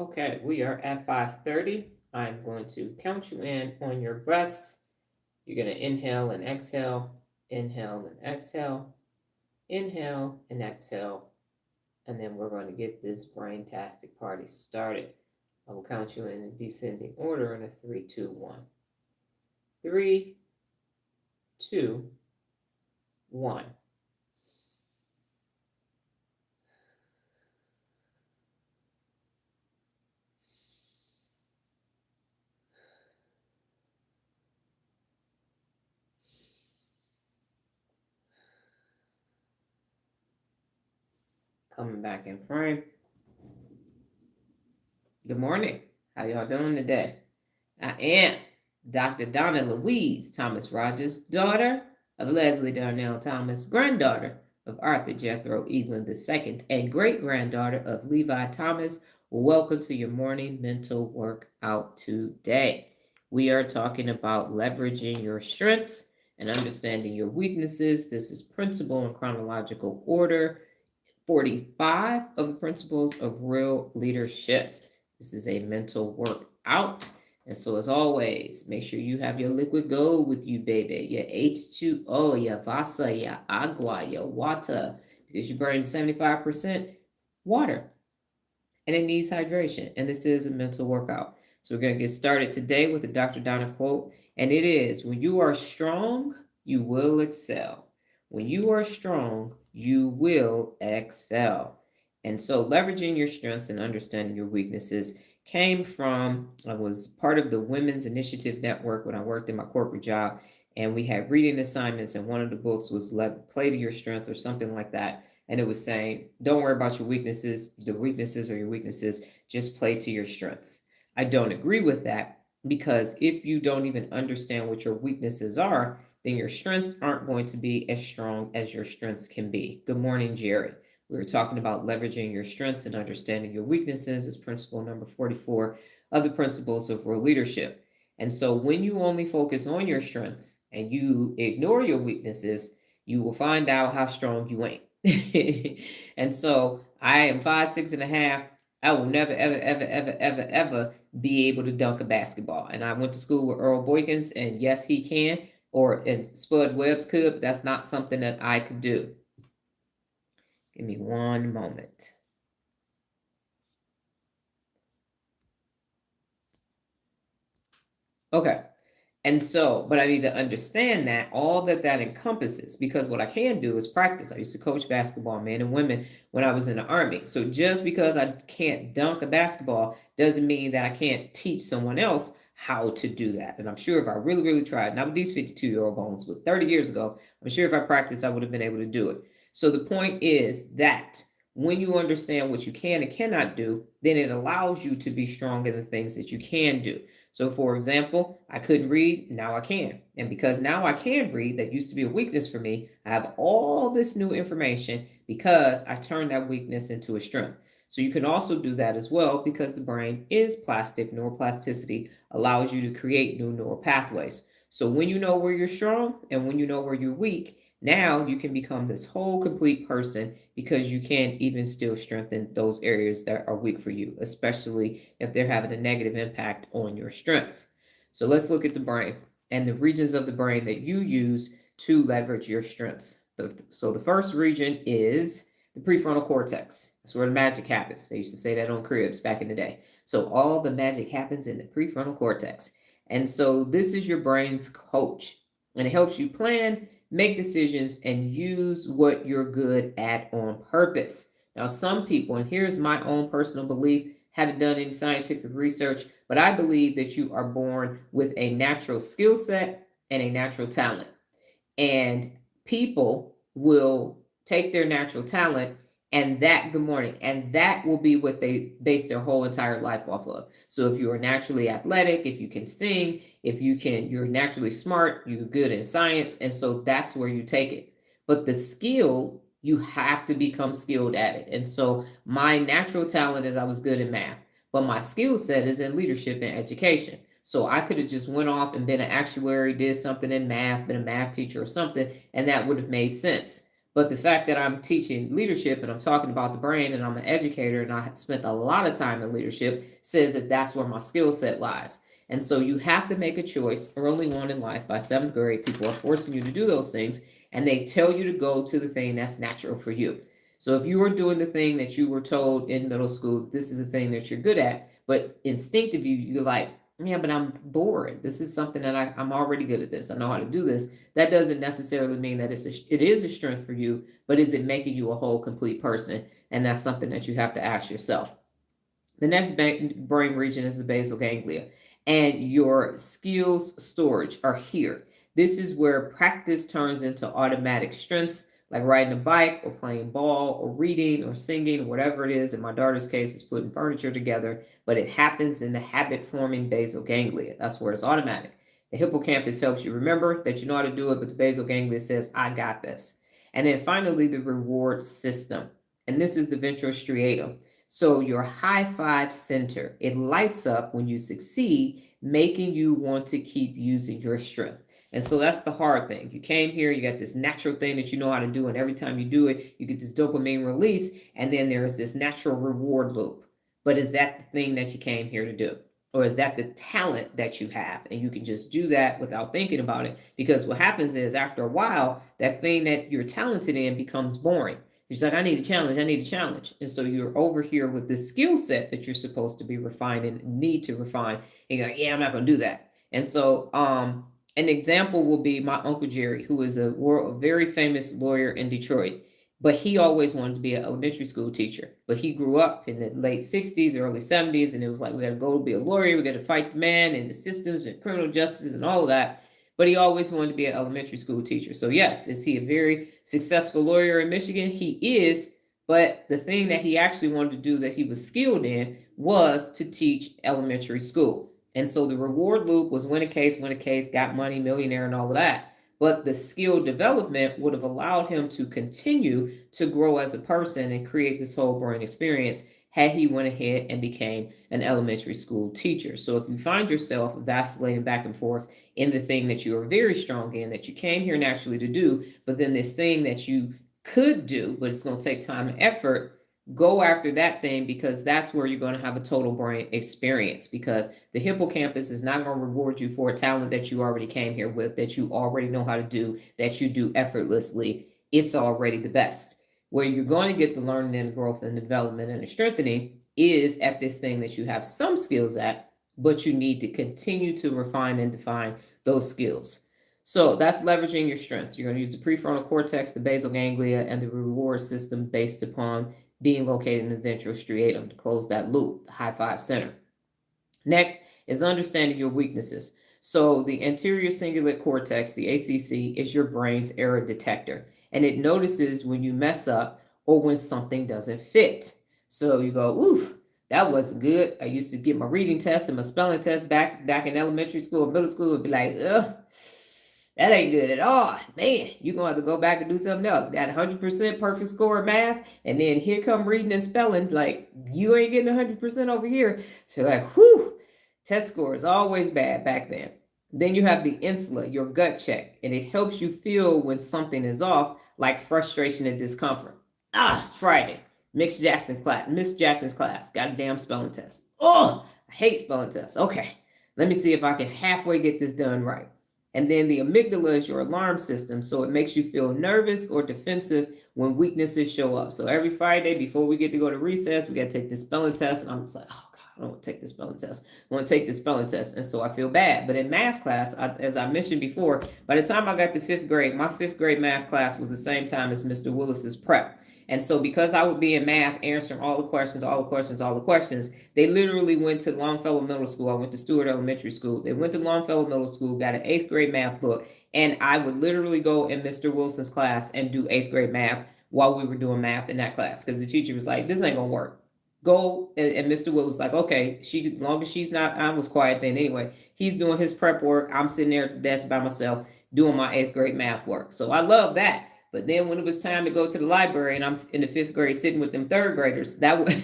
Okay, we are at 5:30. I'm going to count you in on your breaths. You're going to inhale and exhale, inhale and exhale, inhale and exhale, and then we're going to get this brain-tastic party started. I will count you in a descending order in a 3, 2, 1. 3, 2, 1. Coming back in frame. Good morning. How y'all doing today? I am Dr. Donna Louise Thomas-Rodgers, daughter of Leslie Darnell Thomas, granddaughter of Arthur Jethro Evelyn II, and great-granddaughter of Levi Thomas. Welcome to your morning mental workout today. We are talking about leveraging your strengths and understanding your weaknesses. This is principle in chronological order 45 of the principles of real leadership. This is a mental workout. And so, as always, make sure you have your liquid gold with you, baby. Your H2O, your Vasa, your Agua, your water, because you're burning 75% water and it needs hydration. And this is a mental workout. So, we're going to get started today with the Dr. Donna Quote. And it is, when you are strong, you will excel. When you are strong, you will excel. And so leveraging your strengths and understanding your weaknesses came from, I was part of the Women's Initiative Network when I worked in my corporate job, and we had reading assignments, and one of the books was Play to Your Strengths or something like that. And it was saying, don't worry about your weaknesses. The weaknesses are your weaknesses. Just play to your strengths. I don't agree with that, because if you don't even understand what your weaknesses are, then your strengths aren't going to be as strong as your strengths can be. Good morning, Jerry. We were talking about leveraging your strengths and understanding your weaknesses as principle number 44 of the principles of real leadership. And so when you only focus on your strengths and you ignore your weaknesses, you will find out how strong you ain't. And so I am 5'6.5". I will never, ever be able to dunk a basketball. And I went to school with Earl Boykins, and yes, he can, and Spud Webbs could, but that's not something that I could do. Give me one moment. Okay. And so, but I need to understand that all that encompasses, because what I can do is practice. I used to coach basketball, men and women, when I was in the Army. So just because I can't dunk a basketball doesn't mean that I can't teach someone else how to do that. And I'm sure if I really, really tried, not with these 52-year-old bones, but 30 years ago, I'm sure if I practiced, I would have been able to do it. So the point is that when you understand what you can and cannot do, then it allows you to be strong in the things that you can do. So, for example, I couldn't read, now I can. And because now I can read, that used to be a weakness for me, I have all this new information because I turned that weakness into a strength. So you can also do that as well, because the brain is plastic. Neuroplasticity allows you to create new neural pathways. So when you know where you're strong and when you know where you're weak, now you can become this whole complete person, because you can even still strengthen those areas that are weak for you, especially if they're having a negative impact on your strengths. So let's look at the brain and the regions of the brain that you use to leverage your strengths. So the first region is the prefrontal cortex. That's where the magic happens. They used to say that on cribs back in the day. So all the magic happens in the prefrontal cortex. And so this is your brain's coach, and it helps you plan, make decisions, and use what you're good at on purpose. Now, some people, and here's my own personal belief, haven't done any scientific research, but I believe that you are born with a natural skill set and a natural talent. And people will take their natural talent and that, good morning, and that will be what they base their whole entire life off of. So if you are naturally athletic, if you can sing, you're naturally smart, you're good in science, and so that's where you take it. But the skill, you have to become skilled at it. And so my natural talent is I was good in math, but my skill set is in leadership and education. So I could have just went off and been an actuary, did something in math, been a math teacher or something, and that would have made sense. But the fact that I'm teaching leadership and I'm talking about the brain and I'm an educator and I spent a lot of time in leadership says that that's where my skill set lies. And so you have to make a choice early on in life. By seventh grade, people are forcing you to do those things, and they tell you to go to the thing that's natural for you. So if you were doing the thing that you were told in middle school, this is the thing that you're good at, but instinctively you're like, yeah, but I'm bored. This is something that I'm already good at this. I know how to do this. That doesn't necessarily mean that it is a strength for you, but is it making you a whole, complete person? And that's something that you have to ask yourself. The next brain region is the basal ganglia, and your skills storage are here. This is where practice turns into automatic strengths, like riding a bike or playing ball or reading or singing, or whatever it is. In my daughter's case, it's putting furniture together, but it happens in the habit forming basal ganglia. That's where it's automatic. The hippocampus helps you remember that you know how to do it, but the basal ganglia says, I got this. And then finally, the reward system. And this is the ventral striatum. So your high five center, it lights up when you succeed, making you want to keep using your strength. And so that's the hard thing. You came here, you got this natural thing that you know how to do, and every time you do it, you get this dopamine release, and then there's this natural reward loop. But is that the thing that you came here to do? Or is that the talent that you have? And you can just do that without thinking about it. Because what happens is after a while, that thing that you're talented in becomes boring. You're like, I need a challenge. I need a challenge. And so you're over here with this skill set that you're supposed to be refining, need to refine. And you're like, yeah, I'm not going to do that. And so an example will be my Uncle Jerry, who is a very famous lawyer in Detroit. But he always wanted to be an elementary school teacher. But he grew up in the late 60s, early 70s, and it was like, we got to go be a lawyer. We got to fight the man and the systems and criminal justice and all of that. But he always wanted to be an elementary school teacher. So yes, is he a very successful lawyer in Michigan? He is. But the thing that he actually wanted to do that he was skilled in was to teach elementary school. And so the reward loop was win a case, got money, millionaire, and all of that. But the skill development would have allowed him to continue to grow as a person and create this whole brain experience had he went ahead and became an elementary school teacher. So if you find yourself vacillating back and forth in the thing that you are very strong in, that you came here naturally to do, but then this thing that you could do, but it's going to take time and effort, go after that thing, because that's where you're going to have a total brain experience, because the hippocampus is not going to reward you for a talent that you already came here with, that you already know how to do, that you do effortlessly. It's already the best. Where you're going to get the learning and growth and development and the strengthening is at this thing that you have some skills at, but you need to continue to refine and define those skills. So that's leveraging your strengths. You're going to use the prefrontal cortex, the basal ganglia, and the reward system based upon being located in the ventral striatum to close that loop, the high five center. Next is understanding your weaknesses. So the anterior cingulate cortex, the ACC, is your brain's error detector, and it notices when you mess up or when something doesn't fit. So you go, oof, that wasn't good. I used to get my reading test and my spelling test back in elementary school or middle school, would be like, ugh, that ain't good at all. Man, you're going to have to go back and do something else. Got 100% perfect score in math, and then here come reading and spelling. Like, you ain't getting 100% over here. So like, whew, test score is always bad back then. Then you have the insula, your gut check, and it helps you feel when something is off, like frustration and discomfort. It's Friday. Miss Jackson's class. Got a damn spelling test. Oh, I hate spelling tests. Okay, let me see if I can halfway get this done right. And then the amygdala is your alarm system, so it makes you feel nervous or defensive when weaknesses show up. So every Friday before we get to go to recess, we got to take this spelling test, and I'm just like, oh God, I don't want to take this spelling test. I want to take this spelling test, and so I feel bad. But in math class, as I mentioned before, by the time I got to fifth grade, my fifth grade math class was the same time as Mr. Willis's prep. And so because I would be in math answering all the questions, they literally went to Longfellow Middle School. I went to Stewart Elementary School. They went to Longfellow Middle School, got an 8th grade math book, and I would literally go in Mr. Wilson's class and do 8th grade math while we were doing math in that class, because the teacher was like, this ain't gonna work. Go, and Mr. Will was like, okay, as long as she's not, I was quiet then anyway. He's doing his prep work. I'm sitting there at the desk by myself doing my 8th grade math work. So I love that. But then when it was time to go to the library and I'm in the 5th grade sitting with them 3rd graders, that was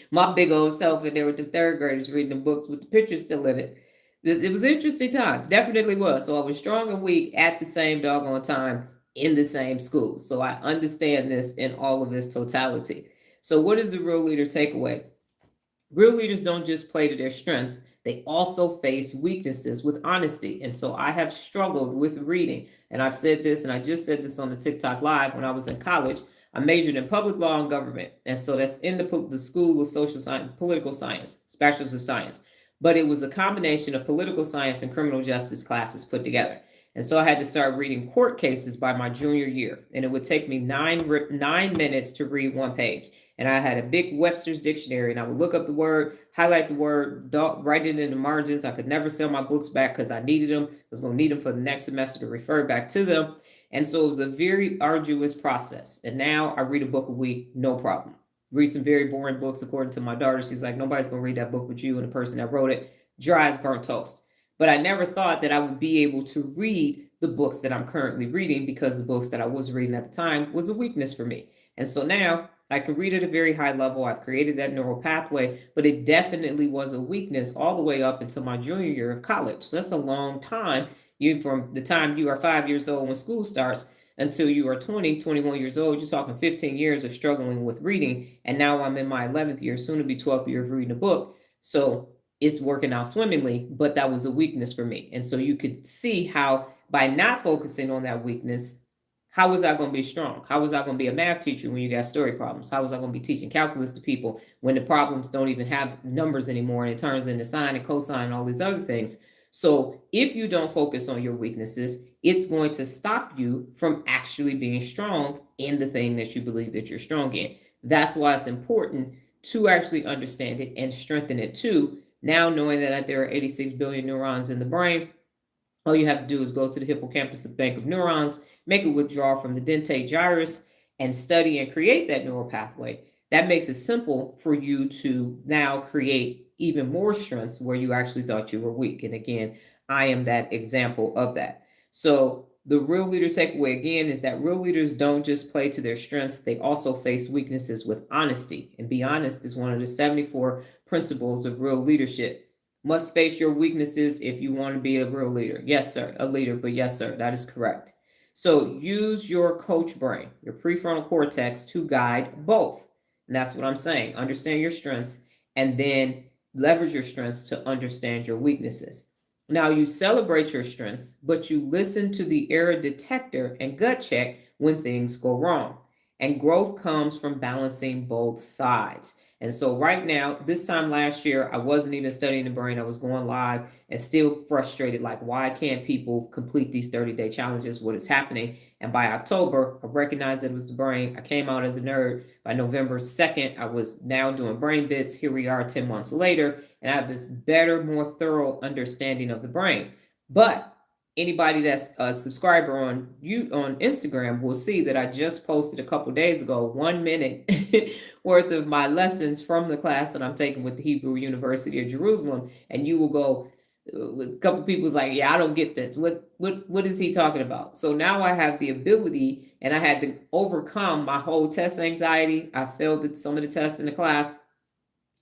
my big old self in there with the 3rd graders reading the books with the pictures still in it. It was an interesting time. Definitely was. So I was strong and weak at the same doggone time in the same school. So I understand this in all of its totality. So what is the real leader takeaway? Real leaders don't just play to their strengths, they also face weaknesses with honesty. And so I have struggled with reading. And I've said this, and I just said this on the TikTok Live when I was in college. I majored in public law and government. And so that's in the School of Social Science, Political Science, Bachelor's of Science. But it was a combination of political science and criminal justice classes put together. And so I had to start reading court cases by my junior year. And it would take me 9 minutes to read one page. And I had a big Webster's dictionary, and I would look up the word, highlight the word, write it in the margins. I could never sell my books back because I needed them. I was going to need them for the next semester to refer back to them. And so it was a very arduous process. And now I read a book a week, no problem. Read some very boring books, according to my daughter. She's like, nobody's going to read that book with you and the person that wrote it. Dry as burnt toast. But I never thought that I would be able to read the books that I'm currently reading, because the books that I was reading at the time was a weakness for me. And so now I can read at a very high level. I've created that neural pathway, but it definitely was a weakness all the way up until my junior year of college. So that's a long time. From the time you are 5 years old when school starts until you are 20, 21 years old, you're talking 15 years of struggling with reading. And now I'm in my 11th year, soon to be 12th year of reading a book. So it's working out swimmingly, but that was a weakness for me. And so you could see how by not focusing on that weakness, how was I going to be strong? How was I going to be a math teacher when you got story problems? How was I going to be teaching calculus to people when the problems don't even have numbers anymore and it turns into sine and cosine and all these other things? So if you don't focus on your weaknesses, it's going to stop you from actually being strong in the thing that you believe that you're strong in. That's why it's important to actually understand it and strengthen it too. Now, knowing that there are 86 billion neurons in the brain, all you have to do is go to the hippocampus, the bank of neurons, make a withdrawal from the dentate gyrus, and study and create that neural pathway. That makes it simple for you to now create even more strengths where you actually thought you were weak. And again, I am that example of that. So the real leader takeaway again is that real leaders don't just play to their strengths, they also face weaknesses with honesty. And be honest is one of the 74 principles of real leadership. Must face your weaknesses if you want to be a real leader. Yes, sir, a leader, but yes, sir, that is correct. So use your coach brain, your prefrontal cortex, to guide both. And that's what I'm saying. Understand your strengths and then leverage your strengths to understand your weaknesses. Now you celebrate your strengths, but you listen to the error detector and gut check when things go wrong. And growth comes from balancing both sides. And so right now, this time last year, I wasn't even studying the brain. I was going live and still frustrated. Like, why can't people complete these 30-day challenges? What is happening? And by October, I recognized that it was the brain. I came out as a nerd. By November 2nd, I was now doing brain bits. Here we are 10 months later, and I have this better, more thorough understanding of the brain. But anybody that's a subscriber on Instagram will see that I just posted a couple days ago 1 minute worth of my lessons from the class that I'm taking with the Hebrew University of Jerusalem, and you will go, a couple people's like, yeah, I don't get this. What is he talking about? So now I have the ability, and I had to overcome my whole test anxiety. I failed some of the tests in the class,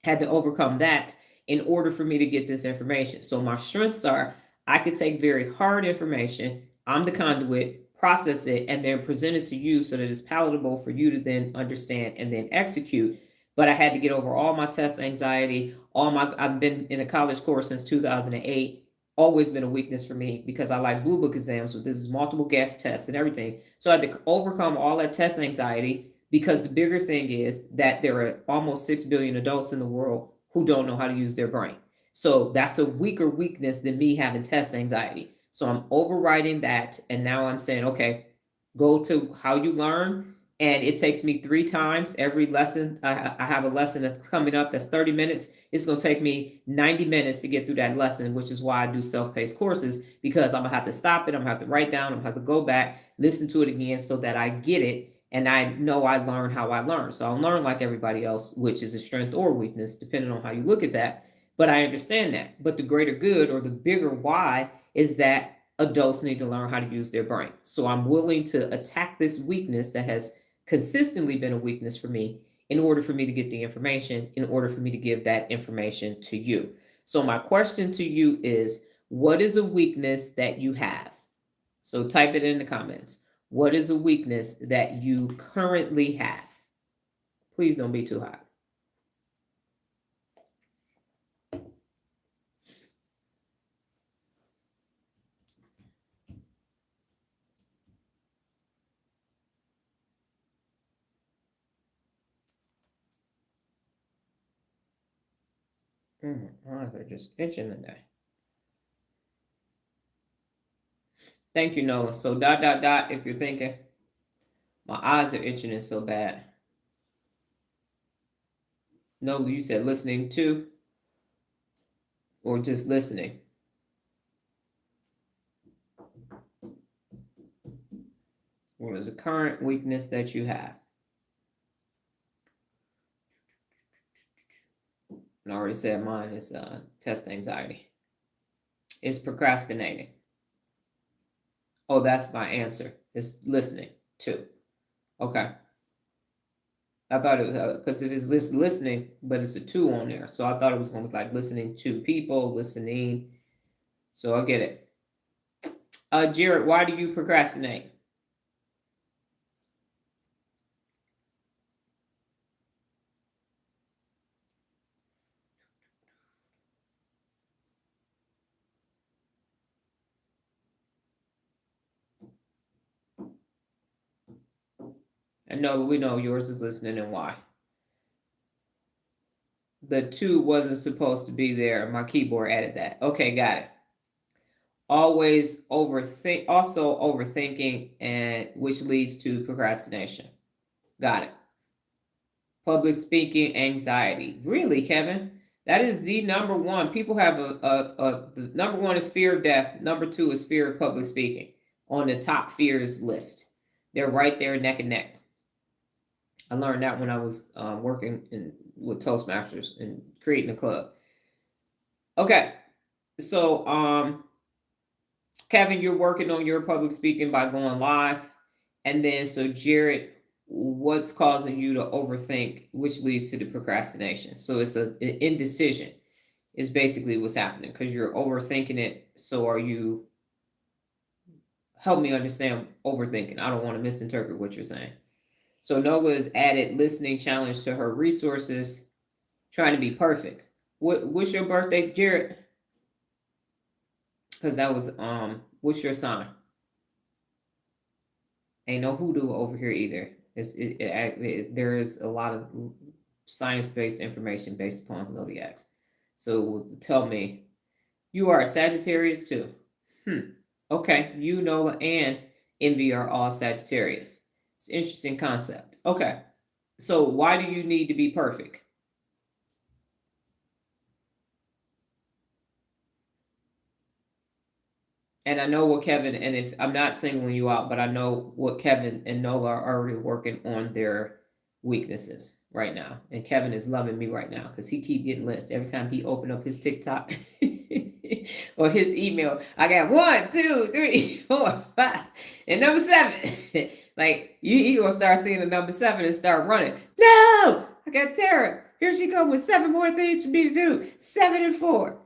had to overcome that in order for me to get this information. So my strengths are, I could take very hard information, I'm the conduit, process it, and then present it to you so that it's palatable for you to then understand and then execute. But I had to get over all my test anxiety, I've been in a college course since 2008, always been a weakness for me because I like blue book exams, with this is multiple guess tests and everything. So I had to overcome all that test anxiety, because the bigger thing is that there are almost 6 billion adults in the world who don't know how to use their brain. So that's a weaker weakness than me having test anxiety. So I'm overriding that. And now I'm saying, okay, go to how you learn. And it takes me 3 times every lesson. I have a lesson that's coming up that's 30 minutes. It's going to take me 90 minutes to get through that lesson, which is why I do self-paced courses, because I'm going to have to stop it. I'm going to have to write down. I'm going to have to go back, listen to it again so that I get it. And I know I learn how I learn. So I'll learn like everybody else, which is a strength or weakness, depending on how you look at that. But I understand that. But the greater good, or the bigger why, is that adults need to learn how to use their brain. So I'm willing to attack this weakness that has consistently been a weakness for me in order for me to get the information, in order for me to give that information to you. So my question to you is, what is a weakness that you have? So type it in the comments. What is a weakness that you currently have? Please don't be too hot. They're just itching today. Thank you, Noah. So ... if you're thinking, my eyes are itching and so bad. Noah, you said listening to or just listening? What is a current weakness that you have? And I already said mine is test anxiety. It's procrastinating. Oh, that's my answer. It's listening to. Okay. I thought it was because it is just listening, but it's a 2 on there. So I thought it was going to be like listening to people, listening. So I get it. Jared, why do you procrastinate? And no, we know yours is listening and why. The 2 wasn't supposed to be there. My keyboard added that. Okay, got it. Always overthinking, and which leads to procrastination. Got it. Public speaking anxiety. Really, Kevin? That is the number one. People have the number one is fear of death. Number 2 is fear of public speaking on the top fears list. They're right there neck and neck. I learned that when I was working with Toastmasters and creating a club. Okay, so Kevin, you're working on your public speaking by going live, and then so Jared, what's causing you to overthink, which leads to the procrastination? So it's an indecision is basically what's happening because you're overthinking it. So are you? Help me understand overthinking. I don't want to misinterpret what you're saying. So Nola has added listening challenge to her resources, trying to be perfect. What's your birthday, Jared? Because that was what's your sign? Ain't no hoodoo over here either. There is a lot of science-based information based upon zodiacs. So tell me, you are a Sagittarius too. Okay, you, Nola, and Envy are all Sagittarius. It's an interesting concept. Okay, so why do you need to be perfect? And I know what Kevin, and if I'm not singling you out, but I know what Kevin and Nola are already working on their weaknesses right now. And Kevin is loving me right now because he keep getting lists every time he open up his TikTok or his email. I got 1, 2, 3, 4, 5, and number 7. Like you gonna start seeing the number 7 and start running. No, I got Tara. Here she comes with 7 more things for me to do. 7 and 4.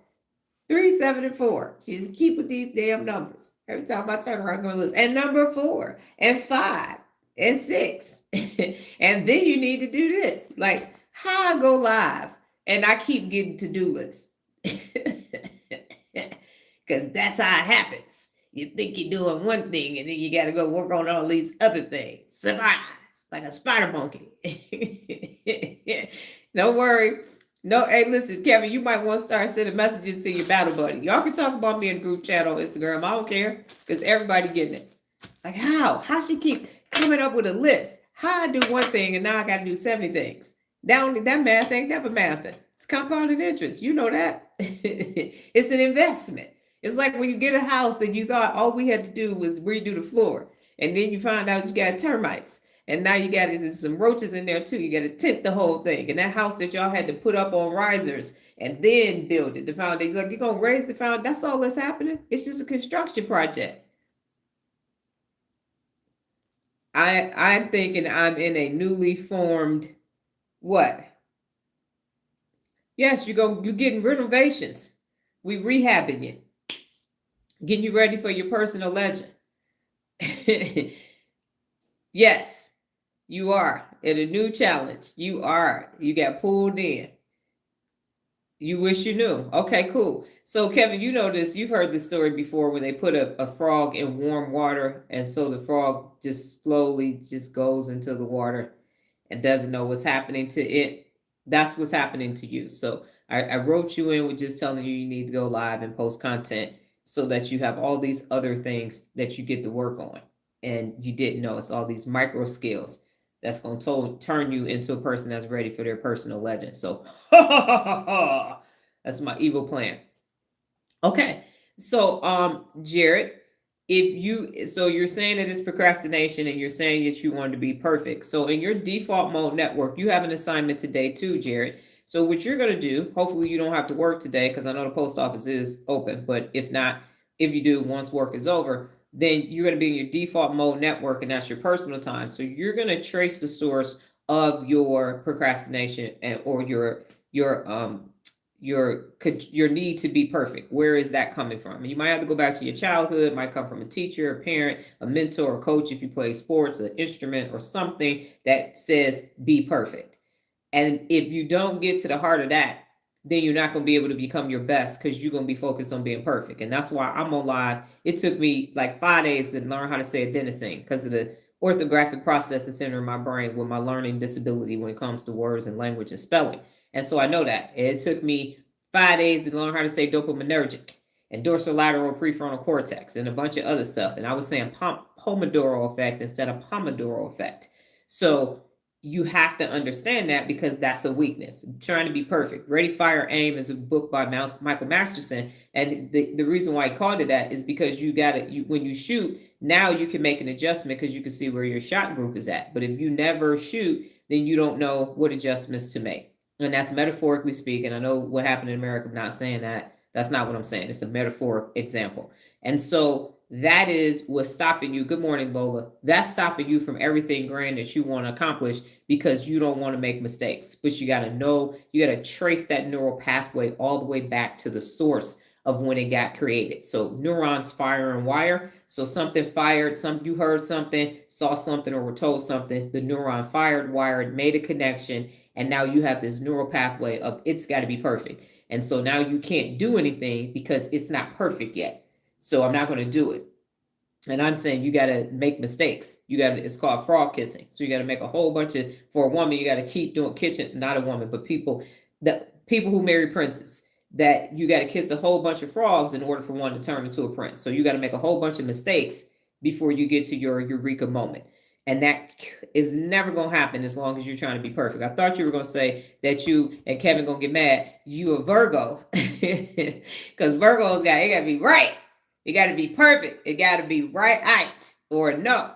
3, 7, and 4. She's keeping these damn numbers. Every time I turn around, I'm going to list. And number 4, and 5, and 6. And then you need to do this. Like, how I go live and I keep getting to-do lists. Because that's how it happens. You think you're doing one thing and then you got to go work on all these other things. Surprise! Like a spider monkey. Don't worry. No, hey, listen, Kevin, you might want to start sending messages to your battle buddy. Y'all can talk about me in the group chat on Instagram. I don't care because everybody getting it. Like how she keep coming up with a list? How I do one thing and now I got to do 70 things. That math ain't never mathing. It's compounding interest. You know that. It's an investment. It's like when you get a house and you thought all we had to do was redo the floor, and then you find out you got termites. And now you got some roaches in there too. You got to tint the whole thing. And that house that y'all had to put up on risers and then build it, the foundation. Like, you're going to raise the foundation. That's all that's happening. It's just a construction project. I'm thinking I'm in a newly formed what? Yes, you're getting renovations. We rehabbing you. Getting you ready for your personal legend. Yes, you are in a new challenge. You are. You got pulled in. You wish you knew. Okay, cool. So, Kevin, you know this. You've heard this story before when they put a frog in warm water, and so the frog just slowly just goes into the water and doesn't know what's happening to it. That's what's happening to you. So, I wrote you in with just telling you need to go live and post content so that you have all these other things that you get to work on. And you didn't know it's all these micro skills that's going to turn you into a person that's ready for their personal legend. So, that's my evil plan. Okay. So, Jared, so you're saying that it's procrastination and you're saying that you want to be perfect. So in your default mode network, you have an assignment today too, Jared. So what you're going to do, hopefully you don't have to work today because I know the post office is open, but if not, if you do, once work is over, then you're going to be in your default mode network and that's your personal time. So you're going to trace the source of your procrastination or your need to be perfect. Where is that coming from? You might have to go back to your childhood. It might come from a teacher, a parent, a mentor, a coach if you play sports, an instrument, or something that says be perfect. And if you don't get to the heart of that, then you're not going to be able to become your best because you're going to be focused on being perfect. And that's why I'm on live. It took me like 5 days to learn how to say adenosine because of the orthographic process that's in my brain with my learning disability when it comes to words and language and spelling. And so I know that. It took me 5 days to learn how to say dopaminergic and dorsolateral prefrontal cortex and a bunch of other stuff. And I was saying Pomodoro effect instead of Pomodoro effect. So you have to understand that because that's a weakness. Trying to be perfect. Ready, Fire, Aim is a book by Michael Masterson. And the reason why I called it that is because you got it. When you shoot, now you can make an adjustment because you can see where your shot group is at. But if you never shoot, then you don't know what adjustments to make. And that's metaphorically speaking. I know what happened in America. I'm not saying that. That's not what I'm saying. It's a metaphoric example. And so that is what's stopping you. Good morning, Lola. That's stopping you from everything grand that you want to accomplish because you don't want to make mistakes. But you got to know, you got to trace that neural pathway all the way back to the source of when it got created. So neurons fire and wire. So something fired, you heard something, saw something, or were told something. The neuron fired, wired, made a connection, and now you have this neural pathway of it's got to be perfect. And so now you can't do anything because it's not perfect yet. So I'm not going to do it. And I'm saying you got to make mistakes. It's called frog kissing. So you got to make a whole bunch of, for a woman, you got to keep doing not a woman, but people who marry princes, that you got to kiss a whole bunch of frogs in order for one to turn into a prince. So you got to make a whole bunch of mistakes before you get to your eureka moment. And that is never going to happen as long as you're trying to be perfect. I thought you were going to say that you and Kevin going to get mad. You a Virgo. Because Virgos it got to be right. It got to be perfect. It got to be right. Or no,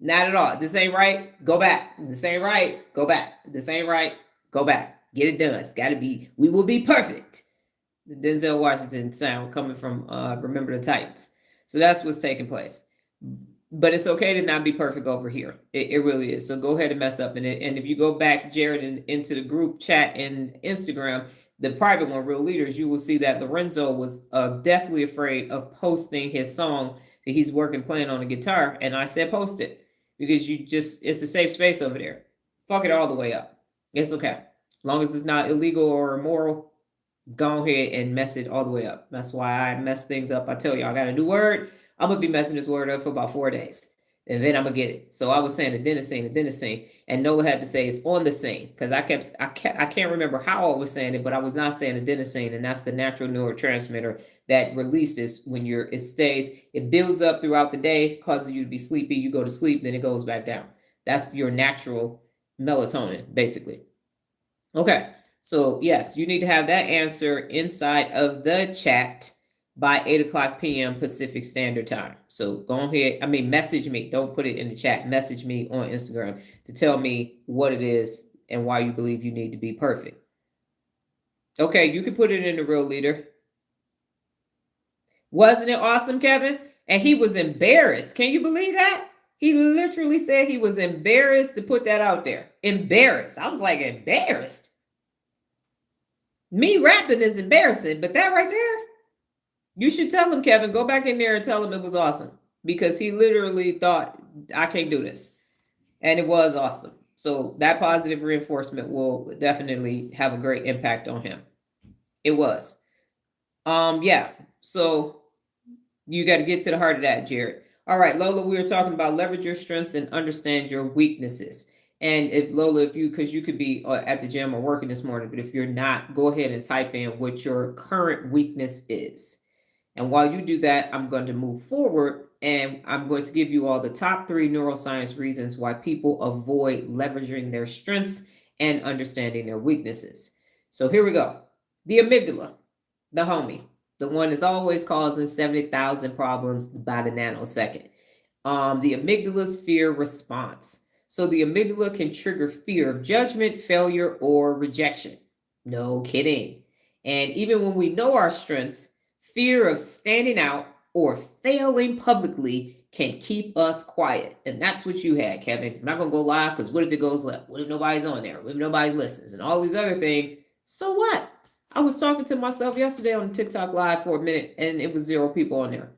not at all. This ain't right. Go back. This ain't right. Go back. This ain't right. Go back. Get it done. It's got to be, we will be perfect. The Denzel Washington sound coming from Remember the Titans. So that's what's taking place. But it's okay to not be perfect over here. It really is. So go ahead and mess up. And if you go back, Jared, into the group chat in Instagram, the private one, Real Leaders, you will see that Lorenzo was definitely afraid of posting his song that he's playing on the guitar. And I said, post it because it's a safe space over there. Fuck it all the way up. It's okay. As long as it's not illegal or immoral, go ahead and mess it all the way up. That's why I mess things up. I tell you, I got a new word. I'm going to be messing this word up for about 4 days. And then I'm going to get it. So I was saying adenosine. And Nola had to say it's on the scene. Because I can't remember how I was saying it, but I was not saying adenosine. And that's the natural neurotransmitter that releases when it builds up throughout the day, causes you to be sleepy. You go to sleep, then it goes back down. That's your natural melatonin, basically. Okay. So yes, you need to have that answer inside of the chat by 8:00 p.m. Pacific Standard Time. So go ahead. Message me. Don't put it in the chat. Message me on Instagram to tell me what it is and why you believe you need to be perfect. Okay, you can put it in the Real Leader. Wasn't it awesome, Kevin? And he was embarrassed. Can you believe that? He literally said he was embarrassed to put that out there. Embarrassed. I was like, embarrassed? Me rapping is embarrassing, but that right there, you should tell him, Kevin, go back in there and tell him it was awesome because he literally thought, I can't do this. And it was awesome. So that positive reinforcement will definitely have a great impact on him. It was. Yeah. So you got to get to the heart of that, Jared. All right, Lola, we were talking about leverage your strengths and understand your weaknesses. And if Lola, if you, because you could be at the gym or working this morning, but if you're not, go ahead and type in what your current weakness is. And while you do that, I'm going to move forward and I'm going to give you all the top 3 neuroscience reasons why people avoid leveraging their strengths and understanding their weaknesses. So here we go. The amygdala, the homie, the one that's always causing 70,000 problems by the nanosecond. The amygdala's fear response. So the amygdala can trigger fear of judgment, failure, or rejection. No kidding. And even when we know our strengths, fear of standing out or failing publicly can keep us quiet. And that's what you had, Kevin. I'm not going to go live because what if it goes left? What if nobody's on there? What if nobody listens? And all these other things. So what? I was talking to myself yesterday on TikTok live for a minute and it was 0 people on there.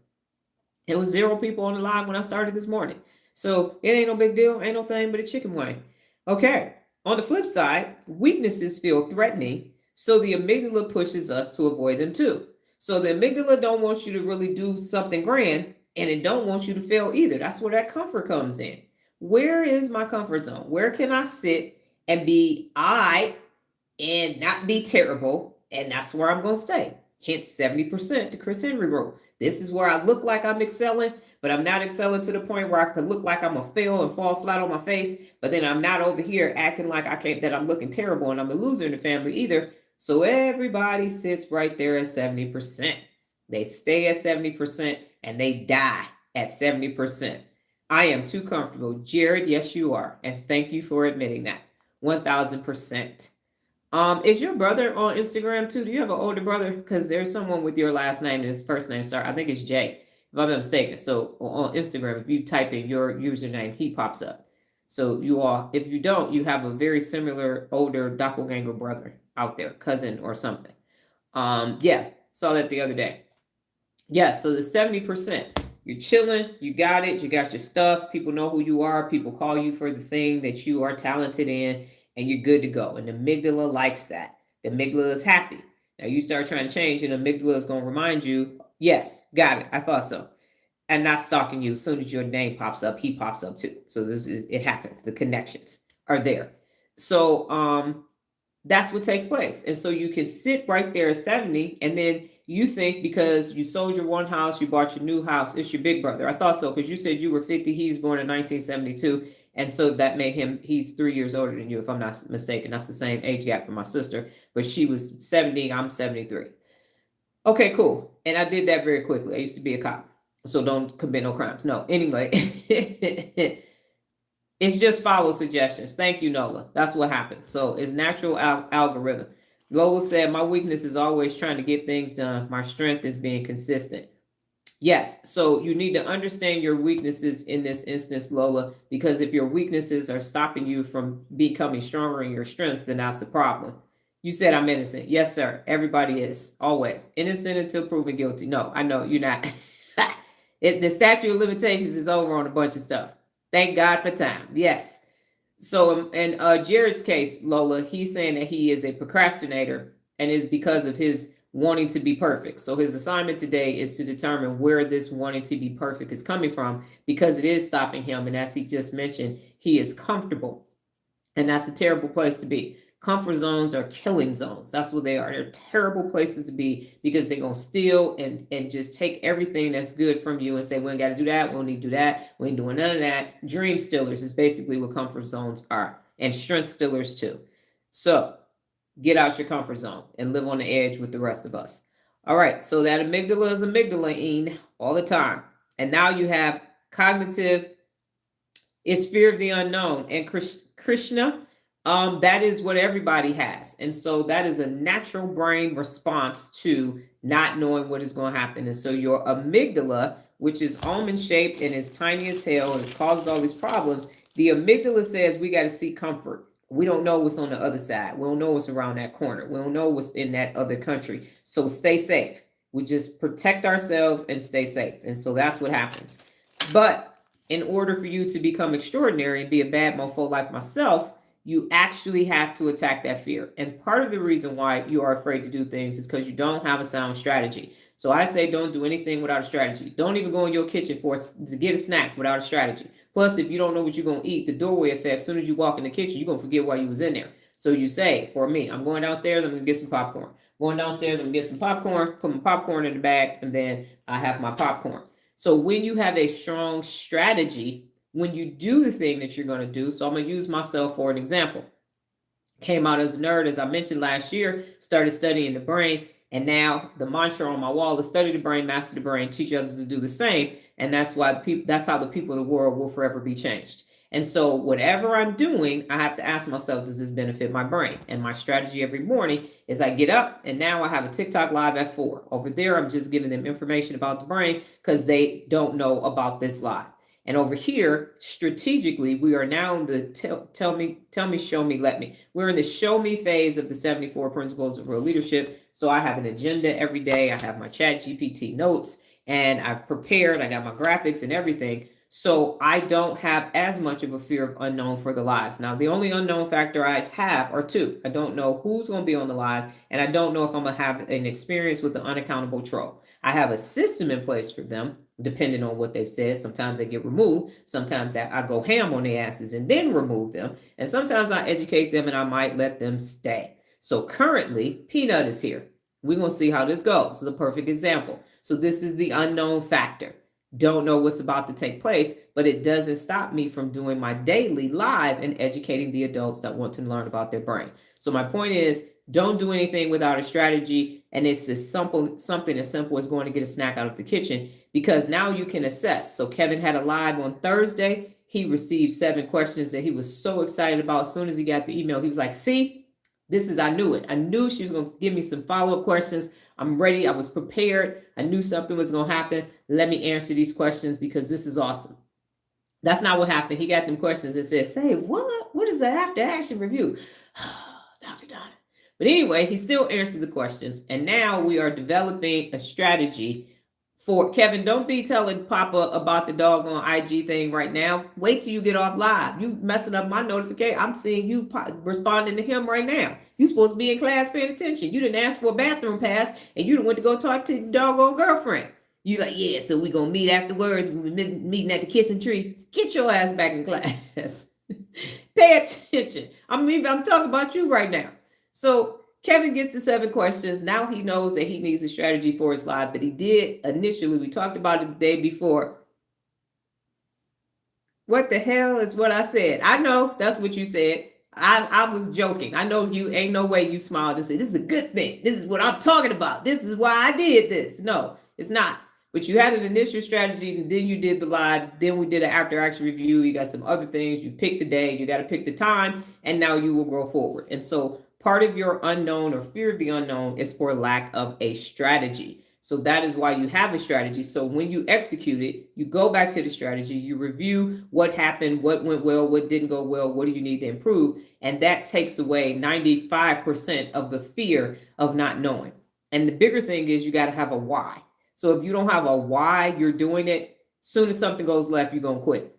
It was 0 people on the live when I started this morning. So it ain't no big deal. Ain't no thing but a chicken wing. Okay. On the flip side, weaknesses feel threatening. So the amygdala pushes us to avoid them too. So the amygdala don't want you to really do something grand and it don't want you to fail either. That's where that comfort comes in. Where is my comfort zone? Where can I sit and be I and not be terrible? And that's where I'm going to stay. Hence 70% to Chris Henry rule. This is where I look like I'm excelling, but I'm not excelling to the point where I could look like I'm a fail and fall flat on my face. But then I'm not over here acting like I can't, that I'm looking terrible and I'm a loser in the family either. So everybody sits right there at 70%. They stay at 70% and they die at 70%. I am too comfortable. Jared, yes, you are. And thank you for admitting that. 1000%. Is your brother on Instagram too? Do you have an older brother? Because there's someone with your last name and his first name start. I think it's Jay, if I'm not mistaken. So on Instagram, if you type in your username, he pops up. So you all, if you don't, you have a very similar older doppelganger brother out there, cousin or something. Yeah, saw that the other day. Yeah, so the 70%. You're chilling, you got it, you got your stuff, people know who you are, people call you for the thing that you are talented in, and you're good to go. And the amygdala likes that. The amygdala is happy. Now you start trying to change, and the amygdala is going to remind you, yes, got it, I thought so. And not stalking you. As soon as your name pops up, he pops up too. So it happens. The connections are there. So that's what takes place. And so you can sit right there at 70 and then you think because you sold your one house, you bought your new house, it's your big brother. I thought so because you said you were 50. He was born in 1972. And so that made him, he's 3 years older than you, if I'm not mistaken. That's the same age gap for my sister. But she was 70, I'm 73. Okay, cool. And I did that very quickly. I used to be a cop. So don't commit no crimes. No, anyway. It's just follow suggestions. Thank you, Nola. That's what happens. So it's natural algorithm. Lola said, my weakness is always trying to get things done. My strength is being consistent. Yes. So you need to understand your weaknesses in this instance, Lola, because if your weaknesses are stopping you from becoming stronger in your strengths, then that's the problem. You said I'm innocent. Yes, sir. Everybody is always innocent until proven guilty. No, I know you're not. The statute of limitations is over on a bunch of stuff. Thank God for time. Yes. So in Jared's case, Lola, he's saying that he is a procrastinator and is because of his wanting to be perfect. So his assignment today is to determine where this wanting to be perfect is coming from because it is stopping him. And as he just mentioned, he is comfortable. And that's a terrible place to be. Comfort zones are killing zones. That's what they are. They're terrible places to be because they're going to steal and just take everything that's good from you and say, we ain't got to do that. We don't need to do that. We ain't doing none of that. Dream stealers is basically what comfort zones are, and strength stealers too. So get out your comfort zone and live on the edge with the rest of us. All right. So that amygdala is amygdalaing all the time. And now you have cognitive, it's fear of the unknown. And Krishna, that is what everybody has. And so that is a natural brain response to not knowing what is going to happen. And so your amygdala, which is almond shaped and is tiny as hell and causes all these problems, the amygdala says we got to seek comfort. We don't know what's on the other side. We don't know what's around that corner. We don't know what's in that other country. So stay safe. We just protect ourselves and stay safe. And so that's what happens. But in order for you to become extraordinary and be a bad mofo like myself, you actually have to attack that fear. And part of the reason why you are afraid to do things is because you don't have a sound strategy. So I say don't do anything without a strategy. Don't even go in your kitchen to get a snack without a strategy. Plus, if you don't know what you're going to eat, the doorway effect, as soon as you walk in the kitchen, you're going to forget why you was in there. So you say, for me, I'm going downstairs, I'm going to get some popcorn. Going downstairs, I'm going to get some popcorn, put my popcorn in the bag, and then I have my popcorn. So when you have a strong strategy, when you do the thing that you're going to do, so I'm going to use myself for an example. Came out as a nerd, as I mentioned last year, started studying the brain, and now the mantra on my wall is study the brain, master the brain, teach others to do the same. And that's why that's how the people of the world will forever be changed. And so whatever I'm doing, I have to ask myself, does this benefit my brain? And my strategy every morning is I get up, and now I have a TikTok live at 4. Over there, I'm just giving them information about the brain because they don't know about this live. And over here, strategically, we are now in the tell me, show me, let me. We're in the show me phase of the 74 principles of real leadership. So I have an agenda every day. I have my ChatGPT notes, and I've prepared. I got my graphics and everything. So I don't have as much of a fear of unknown for the lives. Now, the only unknown factor I have are 2. I don't know who's going to be on the live, and I don't know if I'm going to have an experience with the unaccountable troll. I have a system in place for them, depending on what they've said. Sometimes they get removed. Sometimes I go ham on their asses and then remove them. And sometimes I educate them and I might let them stay. So currently, Peanut is here. We're going to see how this goes. This is a perfect example. So this is the unknown factor. Don't know what's about to take place, but it doesn't stop me from doing my daily live and educating the adults that want to learn about their brain. So my point is, don't do anything without a strategy. And it's this something as simple as going to get a snack out of the kitchen, because now you can assess. So Kevin had a live on Thursday. He received 7 questions that he was so excited about. As soon as he got the email, he was like, see, I knew it. I knew she was going to give me some follow-up questions. I'm ready. I was prepared. I knew something was going to happen. Let me answer these questions because this is awesome. That's not what happened. He got them questions and said, say, what? What is the after action review? Dr. Donna. But anyway, he still answered the questions. And now we are developing a strategy for Kevin. Don't be telling Papa about the doggone IG thing right now. Wait till you get off live. You messing up my notification. I'm seeing you responding to him right now. You supposed to be in class paying attention. You didn't ask for a bathroom pass, and you didn't went to go talk to your doggone girlfriend. You like, yeah, so we gonna meet afterwards. We're meeting at the kissing tree. Get your ass back in class. Pay attention. I'm talking about you right now. So Kevin gets the 7 questions. Now he knows that he needs a strategy for his live, but he did initially. We talked about it the day before. What the hell is what I said? I know that's what you said. I was joking. I know you ain't no way you smiled and said, this is a good thing. This is what I'm talking about. This is why I did this. No, it's not. But you had an initial strategy, and then you did the live. Then we did an after action review. You got some other things. You picked the day. You got to pick the time, and now you will grow forward. And so part of your unknown or fear of the unknown is for lack of a strategy. So that is why you have a strategy. So when you execute it, you go back to the strategy, you review what happened, what went well, what didn't go well, what do you need to improve? And that takes away 95% of the fear of not knowing. And the bigger thing is you got to have a why. So if you don't have a why you're doing it, soon as something goes left, you're going to quit.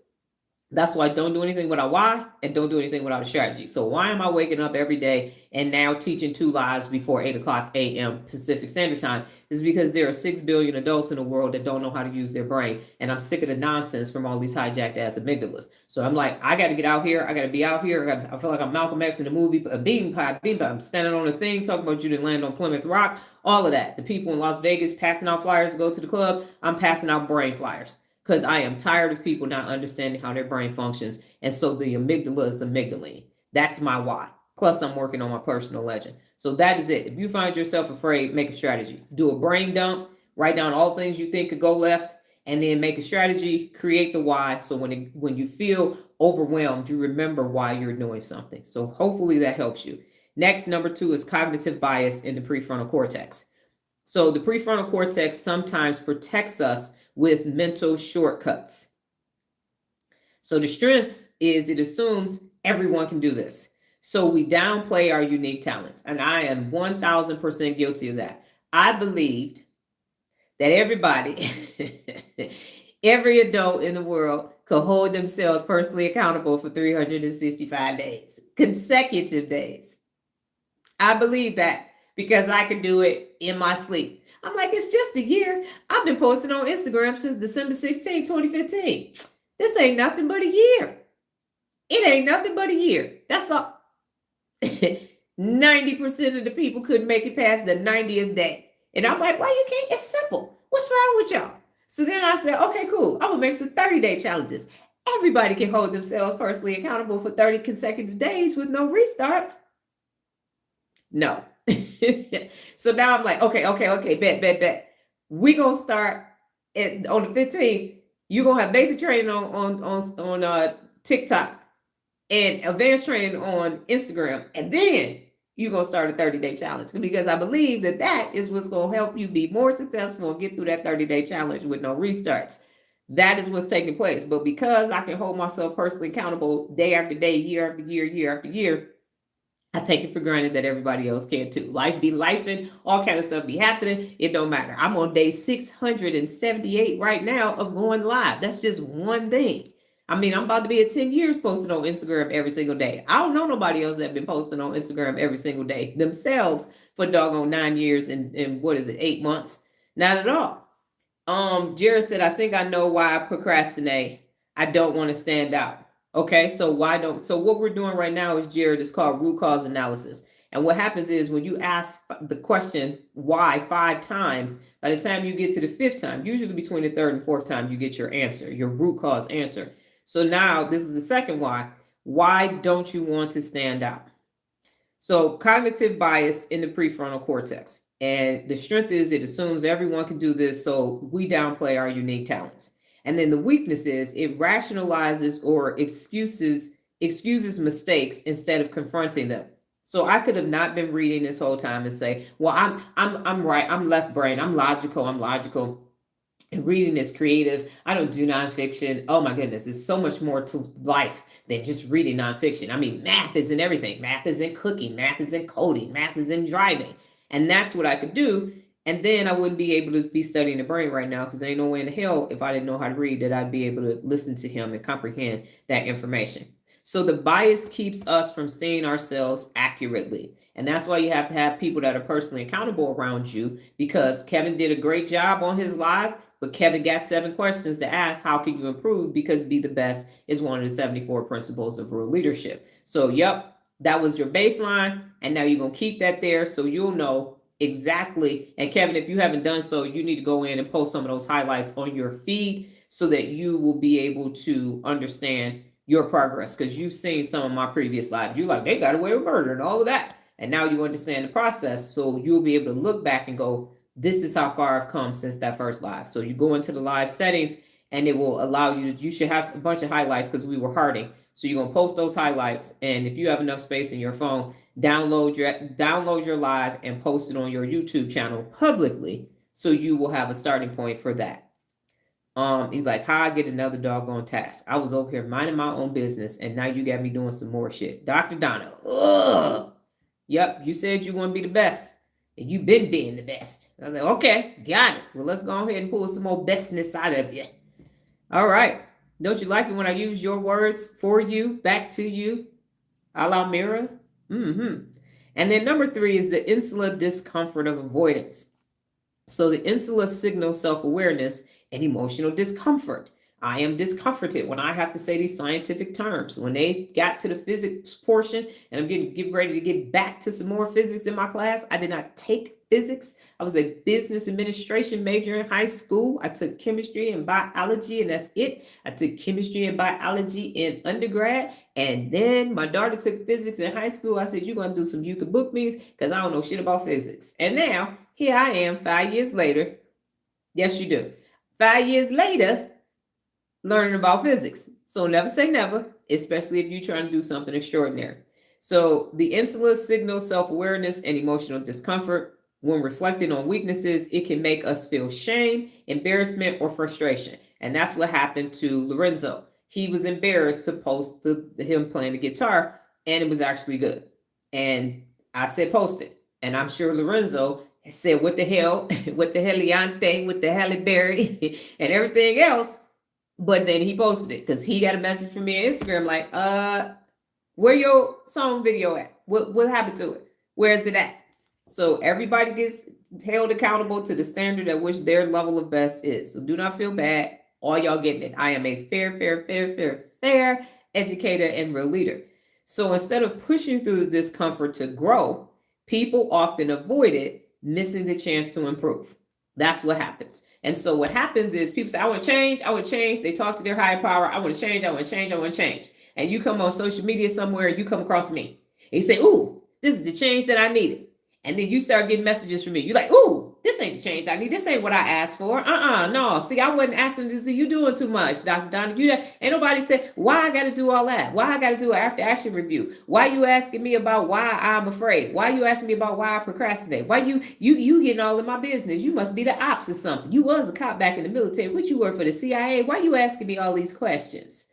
That's why don't do anything without why, and don't do anything without a strategy. So why am I waking up every day and now teaching 2 lives before 8:00 a.m. Pacific Standard Time? Is because there are 6 billion adults in the world that don't know how to use their brain. And I'm sick of the nonsense from all these hijacked ass amygdalas. So I'm like, I got to get out here. I got to be out here. I feel like I'm Malcolm X in the movie, a bean pie. I'm standing on a thing, talking about you didn't land on Plymouth Rock, all of that. The people in Las Vegas passing out flyers to go to the club. I'm passing out brain flyers, because I am tired of people not understanding how their brain functions. And so the amygdala is amygdalene. That's my why. Plus, I'm working on my personal legend. So that is it. If you find yourself afraid, make a strategy. Do a brain dump. Write down all things you think could go left, and then make a strategy. Create the why. So when you feel overwhelmed, you remember why you're doing something. So hopefully that helps you. Next, number 2 is cognitive bias in the prefrontal cortex. So the prefrontal cortex sometimes protects us with mental shortcuts. So the strengths is it assumes everyone can do this. So we downplay our unique talents. And I am 1000% guilty of that. I believed that everybody, every adult in the world could hold themselves personally accountable for 365 days, consecutive days. I believe that because I can do it in my sleep. I'm like, it's just a year. I've been posting on Instagram since December 16, 2015. This ain't nothing but a year. It ain't nothing but a year. That's all. 90% of the people couldn't make it past the 90th day. And I'm like, why you can't? It's simple. What's wrong with y'all? So then I said, okay, cool. I'm going to make some 30-day challenges. Everybody can hold themselves personally accountable for 30 consecutive days with no restarts. No. So now I'm like, okay, bet. We gonna start on the 15th. You're gonna have basic training on TikTok and advanced training on Instagram, and then you're gonna start a 30-day challenge, because I believe that is what's gonna help you be more successful and get through that 30-day challenge with no restarts. That is what's taking place. But because I can hold myself personally accountable day after day, year after year, year after year, I take it for granted that everybody else can too. Life be lifing, all kind of stuff be happening. It don't matter. I'm on day 678 right now of going live. That's just one thing. I mean, I'm about to be at 10 years posting on Instagram every single day. I don't know nobody else that been posting on Instagram every single day themselves for doggone 9 years and 8 months? Not at all. Jared said, I think I know why I procrastinate. I don't want to stand out. Okay, so what we're doing right now is, Jared, is called root cause analysis. And what happens is when you ask the question why 5 times, by the time you get to the 5th time, usually between the 3rd and 4th time, you get your answer, your root cause answer. So now this is the second why. Why don't you want to stand out? So cognitive bias in the prefrontal cortex. And the strength is it assumes everyone can do this, so we downplay our unique talents. And then the weakness is it rationalizes or excuses mistakes instead of confronting them. So I could have not been reading this whole time and say, well, I'm right, I'm left brain, I'm logical. And reading is creative. I don't do nonfiction. Oh my goodness, there's so much more to life than just reading nonfiction. I mean, math is in everything. Math is in cooking. Math is in coding. Math is in driving. And that's what I could do. And then I wouldn't be able to be studying the brain right now, because there ain't no way in hell, if I didn't know how to read, that I'd be able to listen to him and comprehend that information. So the bias keeps us from seeing ourselves accurately. And that's why you have to have people that are personally accountable around you, because Kevin did a great job on his live, but Kevin got 7 questions to ask. How can you improve? Because be the best is one of the 74 principles of real leadership. So, yep, that was your baseline. And now you're going to keep that there so you'll know exactly. And Kevin, if you haven't done so, you need to go in and post some of those highlights on your feed so that you will be able to understand your progress, because you've seen some of my previous lives. You're like, they got away with murder and all of that. And now you understand the process. So you'll be able to look back and go, this is how far I've come since that first live. So you go into the live settings and it will allow you should have a bunch of highlights, because we were harding. So you're going to post those highlights. And if you have enough space in your phone, download your live and post it on your YouTube channel publicly. So you will have a starting point for that. He's like, how I get another doggone task? I was over here minding my own business, and now you got me doing some more shit. Dr. Donna, ugh. Yep, you said you want to be the best, and you've been being the best. I was like, okay, got it. Well, let's go ahead and pull some more bestness out of you. All right. Don't you like it when I use your words for you, back to you, a la mirror? And then number 3 is the insula discomfort of avoidance. So the insula signals self-awareness and emotional discomfort. I am discomforted when I have to say these scientific terms. When they got to the physics portion and I'm getting ready to get back to some more physics in my class, I did not take physics. I was a business administration major in high school. I took chemistry and biology, and that's it. I took chemistry and biology in undergrad. And then my daughter took physics in high school. I said, you're going to do some you can book me's, because I don't know shit about physics. And now here I am 5 years later. Yes, you do. 5 years later, learning about physics. So never say never, especially if you're trying to do something extraordinary. So the insula signals self-awareness and emotional discomfort. When reflecting on weaknesses, it can make us feel shame, embarrassment, or frustration. And that's what happened to Lorenzo. He was embarrassed to post him playing the guitar, and it was actually good. And I said, post it. And I'm sure Lorenzo said, what the hell, what the Heliante, what the Halle Berry, and everything else. But then he posted it because he got a message from me on Instagram like, where your song video at? What happened to it? Where is it at? So everybody gets held accountable to the standard at which their level of best is. So do not feel bad. All y'all getting it. I am a fair educator and real leader. So instead of pushing through the discomfort to grow, people often avoid it, missing the chance to improve. That's what happens. And so what happens is people say, I want to change, I want to change. They talk to their higher power. I want to change, I want to change, I want to change. And you come on social media somewhere and you come across me. And you say, ooh, this is the change that I needed. And then you start getting messages from me. You're like, ooh, this ain't the change I need. This ain't what I asked for. No. See, I wasn't asking to see you doing too much, Dr. Donna. Ain't nobody said, why I got to do all that? Why I got to do an after action review? Why you asking me about why I'm afraid? Why you asking me about why I procrastinate? Why you getting all in my business? You must be the ops or something. You was a cop back in the military. What you were for the CIA? Why you asking me all these questions?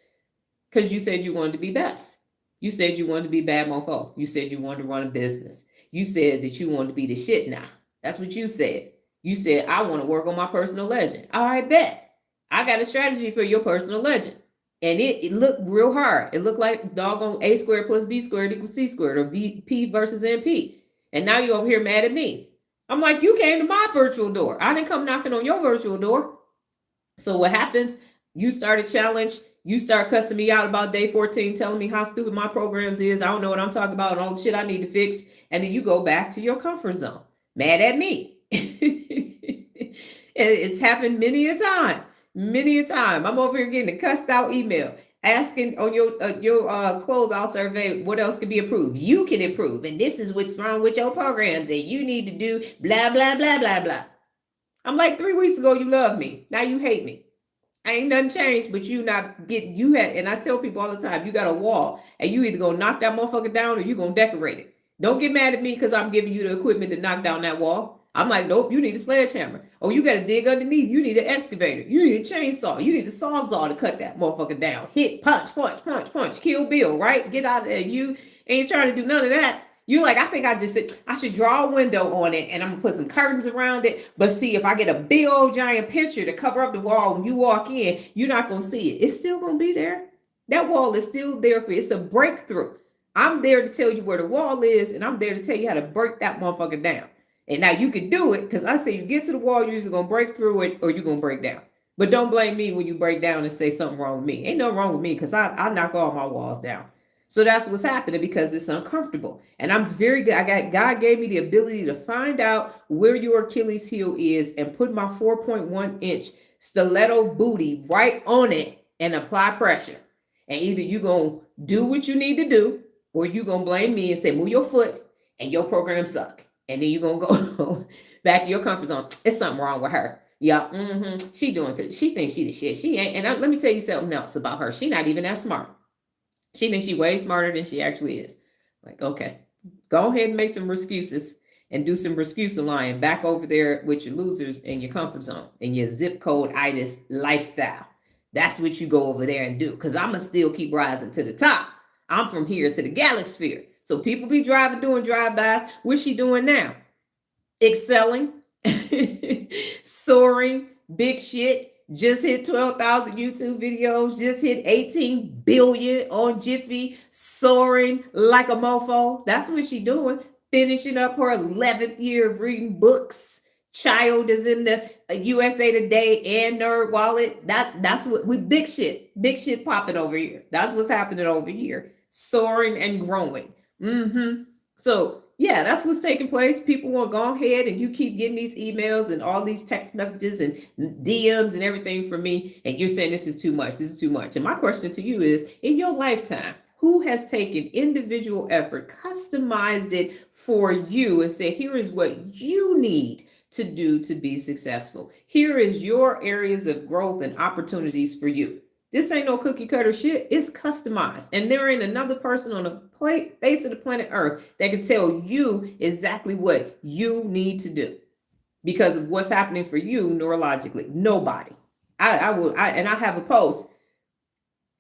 Because you said you wanted to be best. You said you wanted to be bad mofo. You said you wanted to run a business. You said that you wanted to be the shit now. That's what you said. You said, I want to work on my personal legend. All right, bet. I got a strategy for your personal legend. And it looked real hard. It looked like doggone A squared plus B squared equals C squared, or P versus NP. And now you're over here mad at me. I'm like, you came to my virtual door. I didn't come knocking on your virtual door. So what happens? You start a challenge. You start cussing me out about day 14, telling me how stupid my programs is. I don't know what I'm talking about and all the shit I need to fix. And then you go back to your comfort zone, mad at me. It's happened many a time. I'm over here getting a cussed out email asking on your closeout survey what else can be improved. You can improve, and this is what's wrong with your programs, and you need to do blah blah blah blah blah. I'm like, 3 weeks ago you loved me, now you hate me. Ain't nothing changed, but you not get you had. And I tell people all the time, you got a wall, and you either gonna knock that motherfucker down or you gonna decorate it. Don't get mad at me because I'm giving you the equipment to knock down that wall. I'm like, nope, you need a sledgehammer. Oh, you got to dig underneath. You need an excavator. You need a chainsaw. You need a sawzall to cut that motherfucker down. Hit, punch, Kill Bill, right? Get out of there. You ain't trying to do none of that. You're like, I think I should draw a window on it and I'm going to put some curtains around it. But see, if I get a big old giant picture to cover up the wall when you walk in, you're not going to see it. It's still going to be there. That wall is still there for you. It's a breakthrough. I'm there to tell you where the wall is, and I'm there to tell you how to break that motherfucker down. And now you can do it, because I say you get to the wall, you're either going to break through it or you're going to break down. But don't blame me when you break down and say something wrong with me. Ain't nothing wrong with me, because I knock all my walls down. So that's what's happening, because it's uncomfortable. And I'm very good. God gave me the ability to find out where your Achilles heel is and put my 4.1-inch stiletto booty right on it and apply pressure. And either you're going to do what you need to do, or you going to blame me and say, move your foot and your program suck. And then you're going to go back to your comfort zone. It's something wrong with her. Yeah, she doing it. She thinks she the shit. She ain't. And let me tell you something else about her. She not even that smart. She thinks she way smarter than she actually is. Like, okay, go ahead and make some excuses and do some excuse lying back over there with your losers in your comfort zone and your zip code-itis lifestyle. That's what you go over there and do, because I'm going to still keep rising to the top. I'm from here to the galaxy. So people be doing drive-bys. What's she doing now? Excelling, soaring, big shit. Just hit 12,000 YouTube videos. Just hit 18 billion on Jiffy. Soaring like a mofo. That's what she doing. Finishing up her 11th year of reading books. Child is in the USA Today and Nerd Wallet. That's what we big shit popping over here. That's what's happening over here. Soaring and growing. So yeah, that's what's taking place. People want to go ahead, and you keep getting these emails and all these text messages and DMs and everything from me, and you're saying this is too much. This is too much. And my question to you is, in your lifetime, who has taken individual effort, customized it for you, and said, here is what you need to do to be successful. Here is your areas of growth and opportunities for you. This ain't no cookie cutter shit. It's customized. And there ain't another person on the face of the planet Earth that can tell you exactly what you need to do because of what's happening for you neurologically. Nobody. I have a post.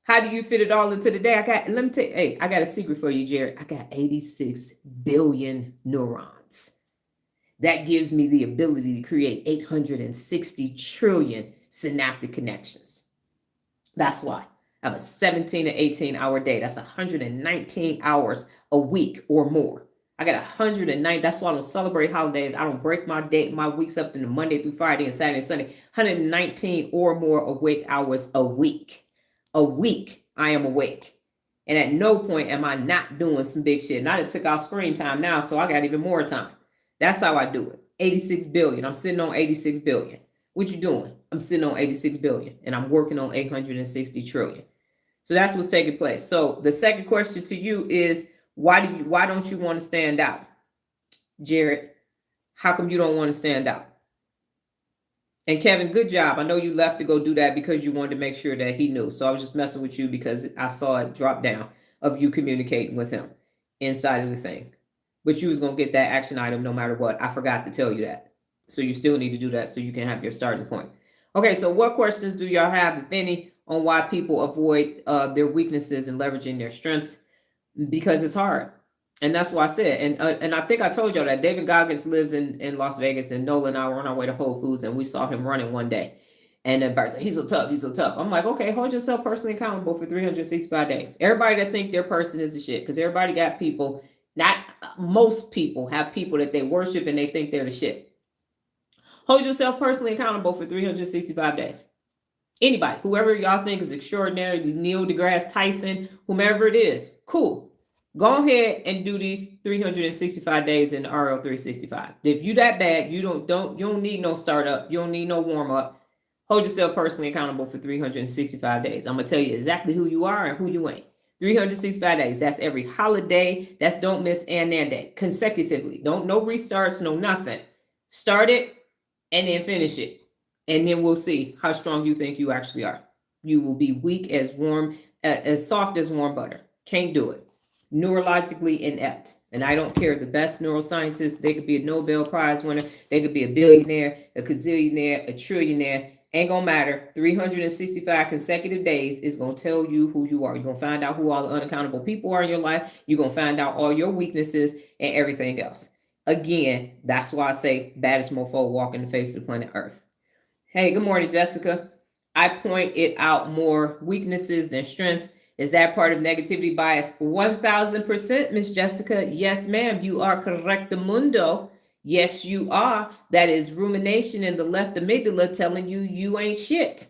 How do you fit it all into the day? Let me tell you, hey, I got a secret for you, Jared. I got 86 billion neurons. That gives me the ability to create 860 trillion synaptic connections. That's why. I have a 17 to 18-hour day. That's 119 hours a week or more. I got 109. That's why I don't celebrate holidays. I don't break my weeks up into Monday through Friday and Saturday and Sunday. 119 or more awake hours a week. A week I am awake. And at no point am I not doing some big shit. And I done took off screen time now, so I got even more time. That's how I do it. 86 billion. I'm sitting on 86 billion. What you doing? I'm sitting on 86 billion and I'm working on 860 trillion. So that's what's taking place. So the second question to you is, why don't you want to stand out? Jared, how come you don't want to stand out? And Kevin, good job. I know you left to go do that because you wanted to make sure that he knew. So I was just messing with you because I saw it drop down of you communicating with him inside of the thing. But you was going to get that action item no matter what. I forgot to tell you that. So you still need to do that so you can have your starting point. Okay, so what questions do y'all have, if any, on why people avoid their weaknesses and leveraging their strengths? Because it's hard. And that's why I said, and I think I told y'all that David Goggins lives in Las Vegas, and Nola and I were on our way to Whole Foods, and we saw him running one day. And then Bart said, he's so tough, he's so tough. I'm like, okay, hold yourself personally accountable for 365 days. Everybody that think their person is the shit, because everybody got people, not most people have people that they worship and they think they're the shit. Hold yourself personally accountable for 365 days. Anybody, whoever y'all think is extraordinary, Neil deGrasse Tyson, whomever it is, cool. Go ahead and do these 365 days in RL 365. If you that bad, you don't need no startup. You don't need no warm up. Hold yourself personally accountable for 365 days. I'm gonna tell you exactly who you are and who you ain't. 365 days. That's every holiday. That's don't miss and day consecutively. No restarts, no nothing. Start it and then finish it, and then we'll see how strong you think you actually are. You will be weak as soft as warm butter. Can't do it. Neurologically inept. And I don't care, the best neuroscientists, they could be a Nobel Prize winner, they could be a billionaire, a gazillionaire, a trillionaire, ain't gonna matter. 365 consecutive days is gonna tell you who you are. You're gonna find out who all the unaccountable people are in your life. You're gonna find out all your weaknesses and everything else. Again, that's why I say baddest mofo walking the face of the planet Earth. Hey, good morning, Jessica. I point it out more weaknesses than strength. Is that part of negativity bias? 1000%, Miss Jessica. Yes, ma'am. You are correctamundo. Yes, you are. That is rumination in the left amygdala telling you you ain't shit.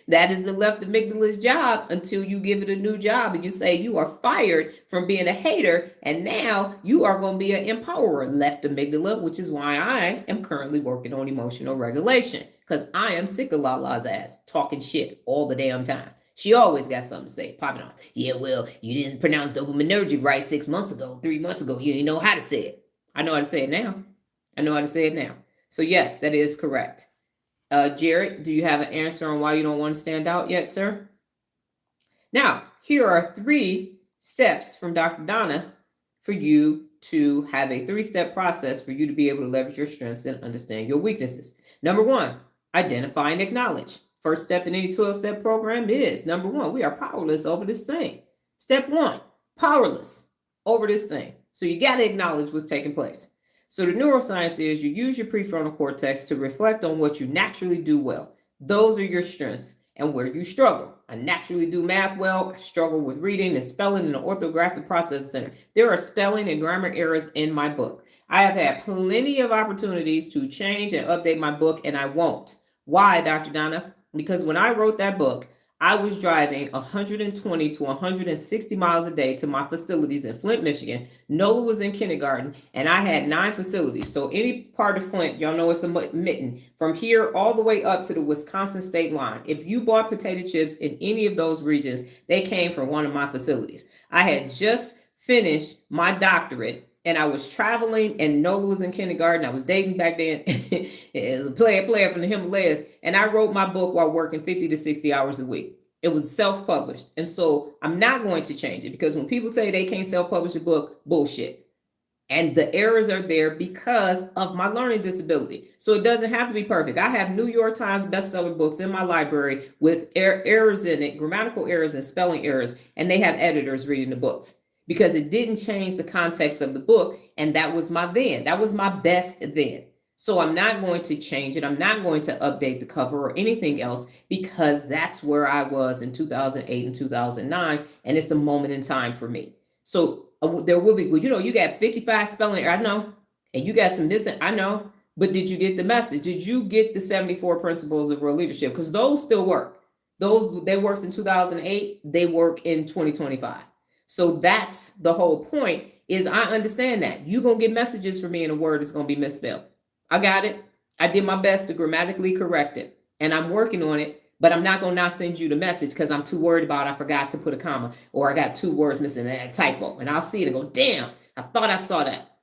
That is the left amygdala's job until you give it a new job and you say you are fired from being a hater and now you are going to be an empowerer, left amygdala, which is why I am currently working on emotional regulation, because I am sick of Lala's ass talking shit all the damn time. She always got something to say, popping off. Yeah, well, you didn't pronounce dopaminergic right 6 months ago, 3 months ago. You didn't know how to say it. I know how to say it now. I know how to say it now. So yes, that is correct. Jared, do you have an answer on why you don't want to stand out yet, sir? Now, here are 3 steps from Dr. Donna for you to have a 3-step process for you to be able to leverage your strengths and understand your weaknesses. Number 1, identify and acknowledge. First step in any 12-step program is, number 1, we are powerless over this thing. Step 1, powerless over this thing. So you got to acknowledge what's taking place. So the neuroscience is you use your prefrontal cortex to reflect on what you naturally do well. Those are your strengths and where you struggle. I naturally do math well. I struggle with reading and spelling in the orthographic process center. There are spelling and grammar errors in my book. I have had plenty of opportunities to change and update my book, and I won't. Why, Dr. Donna? Because when I wrote that book, I was driving 120 to 160 miles a day to my facilities in Flint, Michigan. Nola was in kindergarten, and I had 9 facilities. So any part of Flint, y'all know it's a mitten. From here all the way up to the Wisconsin state line. If you bought potato chips in any of those regions, they came from one of my facilities. I had just finished my doctorate, and I was traveling, and Nola was in kindergarten. I was dating back then. It was a player from the Himalayas. And I wrote my book while working 50 to 60 hours a week. It was self-published. And so I'm not going to change it, because when people say they can't self-publish a book, bullshit. And the errors are there because of my learning disability. So it doesn't have to be perfect. I have New York Times bestseller books in my library with errors in it, grammatical errors and spelling errors, and they have editors reading the books, because it didn't change the context of the book. And that was my then. That was my best then. So I'm not going to change it. I'm not going to update the cover or anything else because that's where I was in 2008 and 2009. And it's a moment in time for me. So there will be, you got 55 spelling errors, I know, and you got some missing, I know, but did you get the message? Did you get the 74 principles of real leadership? Because those still work. They worked in 2008, they work in 2025. So that's the whole point, is I understand that. You're going to get messages from me and a word is going to be misspelled. I got it. I did my best to grammatically correct it, and I'm working on it, but I'm not going to not send you the message because I'm too worried about I forgot to put a comma or I got 2 words missing in a typo, and I'll see it and go, damn, I thought I saw that.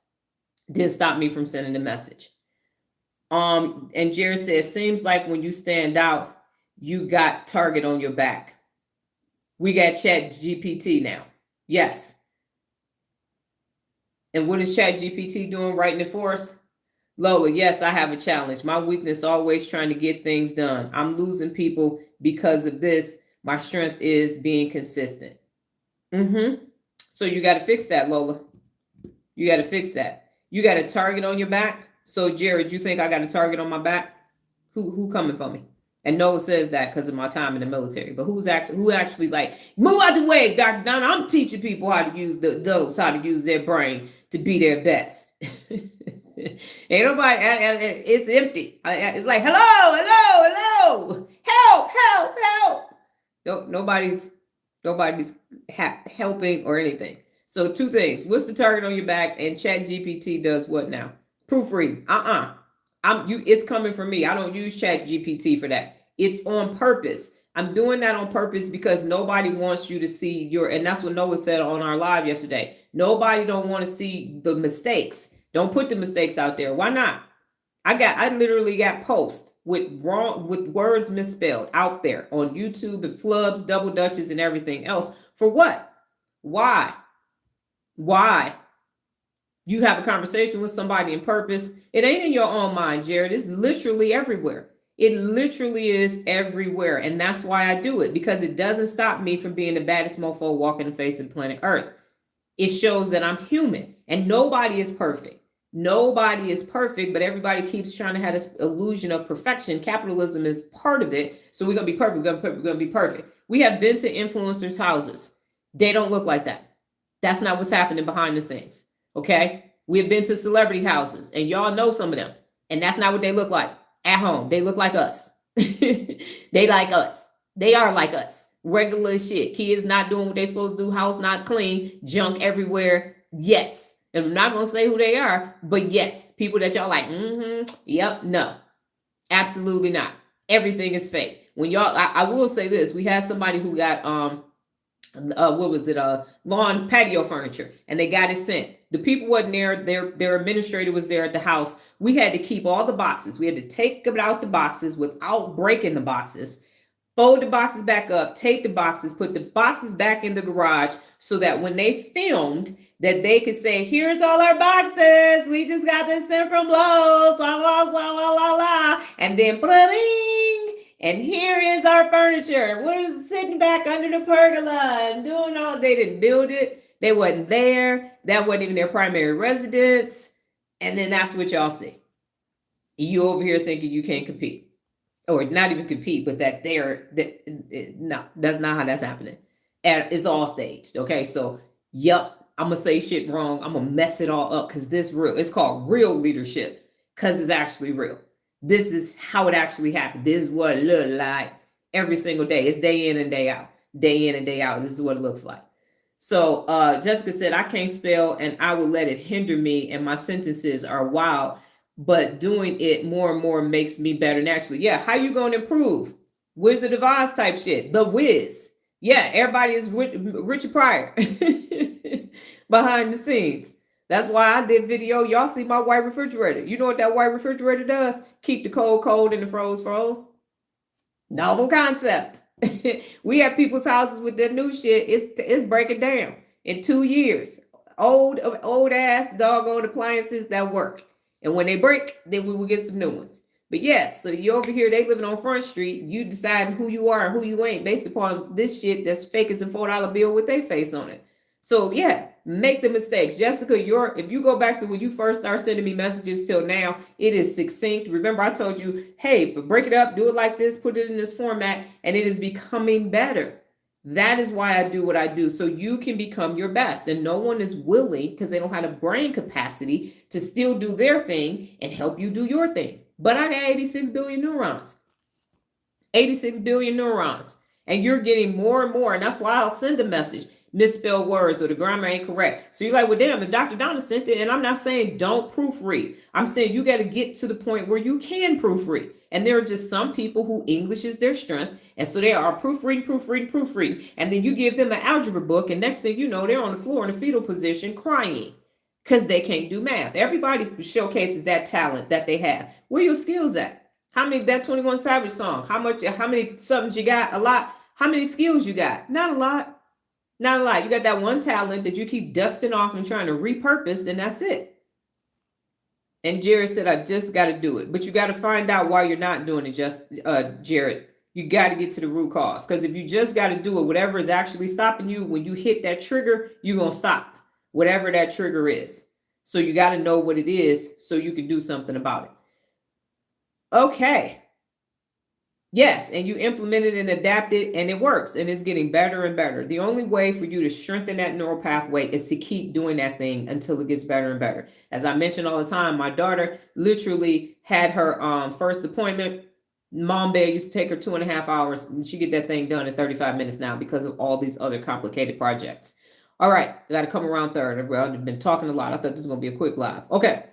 Didn't stop me from sending the message. And Jerry says, seems like when you stand out, you got target on your back. We got ChatGPT now. Yes. And what is ChatGPT doing? Writing it for us? Lola, yes, I have a challenge. My weakness always trying to get things done. I'm losing people because of this. My strength is being consistent. So you got to fix that, Lola. You got to fix that. You got a target on your back. So Jared, you think I got a target on my back? Who coming for me? And Nola says that because of my time in the military. But who actually like, move out the way, Dr. Donna. I'm teaching people how to use how to use their brain to be their best. Ain't nobody, it's empty. It's like, hello, help. Nobody's helping or anything. So 2 things. What's the target on your back? And ChatGPT does what now? Proofreading. It's coming from me. I don't use ChatGPT for that. It's on purpose. I'm doing that on purpose because nobody wants you to see and that's what Noah said on our live yesterday. Nobody don't want to see the mistakes. Don't put the mistakes out there. Why not? I literally got posts with words misspelled out there on YouTube and flubs, double dutches, and everything else. For what? Why? You have a conversation with somebody in purpose. It ain't in your own mind, Jared. It's literally everywhere. It literally is everywhere. And that's why I do it, because it doesn't stop me from being the baddest mofo walking the face of planet Earth. It shows that I'm human, and nobody is perfect. Nobody is perfect, but everybody keeps trying to have this illusion of perfection. Capitalism is part of it. So we're going to be perfect. We're going to be perfect. We have been to influencers' houses. They don't look like that. That's not what's happening behind the scenes. Okay. We have been to celebrity houses, and y'all know some of them. And that's not what they look like at home. They look like us. They like us. They are like us. Regular shit. Kids not doing what they're supposed to do. House not clean. Junk everywhere. Yes. And I'm not going to say who they are, but yes, people that y'all like, yep, no, absolutely not. Everything is fake. When y'all, I will say this, we had somebody who got, lawn patio furniture, and they got it sent. The people wasn't there. Their administrator was there at the house. We had to keep all the boxes. We had to take them out the boxes without breaking the boxes. Fold the boxes back up, take the boxes, put the boxes back in the garage so that when they filmed, that they could say, here's all our boxes. We just got this sent from Lowe's, la, la, la, la, la, la. And then, bling, and here is our furniture. We're sitting back under the pergola and doing all, they didn't build it. They wasn't there. That wasn't even their primary residence. And then that's what y'all see. You over here thinking you can't compete. Or not even compete, but no, that's not how that's happening. And it's all staged. Okay. So, yep, I'm going to say shit wrong. I'm going to mess it all up because it's called real leadership because it's actually real. This is how it actually happened. This is what it looks like every single day. It's day in and day out. Day in and day out. This is what it looks like. So, Jessica said, I can't spell and I will let it hinder me and my sentences are wild. But doing it more and more makes me better naturally. Yeah, how you going to improve? Wizard of Oz type shit. The Wiz. Yeah, everybody is Richard Pryor behind the scenes. That's why I did video. Y'all see my white refrigerator. You know what that white refrigerator does? Keep the cold and the froze. Novel concept. We have people's houses with their new shit. It's breaking down in 2 years. Old ass doggone appliances that work. And when they break, then we will get some new ones. But yeah, so you over here, they living on Front Street. You decide who you are and who you ain't based upon this shit that's fake as a $4 bill with their face on it. So yeah, Make the mistakes. Jessica, if you go back to when you first started sending me messages till now, it is succinct. Remember, I told you, hey, break it up, do it like this, put it in this format, and it is becoming better. That is why I do what I do, so you can become your best. And no one is willing, because they don't have the brain capacity to still do their thing and help you do your thing. But I got 86 billion neurons. 86 billion neurons. And you're getting more and more. And that's why I'll send a message. Misspelled words or the grammar ain't correct. So you're like, well, damn, if Dr. Donna sent it, and I'm not saying don't proofread. I'm saying you got to get to the point where you can proofread. And there are just some people who English is their strength. And so they are proofreading. And then you give them an algebra book. And next thing you know, they're on the floor in a fetal position crying because they can't do math. Everybody showcases that talent that they have. Where are your skills at? How many, that 21 Savage song? How many somethings you got? A lot. How many skills you got? Not a lot. Not a lot. You got that one talent that you keep dusting off and trying to repurpose, and that's it. And Jared said, I just got to do it. But you got to find out why you're not doing it, Jared. You got to get to the root cause. Because if you just got to do it, whatever is actually stopping you, when you hit that trigger, you're going to stop. Whatever that trigger is. So you got to know what it is so you can do something about it. Okay. Yes, and you implement it and adapt it, and it works, and it's getting better and better. The only way for you to strengthen that neural pathway is to keep doing that thing until it gets better and better. As I mentioned all the time, my daughter literally had her first appointment. Mom Bear used to take her 2.5 hours, and she get that thing done in 35 minutes now because of all these other complicated projects. All right, I got to come around third. I've been talking a lot. I thought this was going to be a quick live. Okay.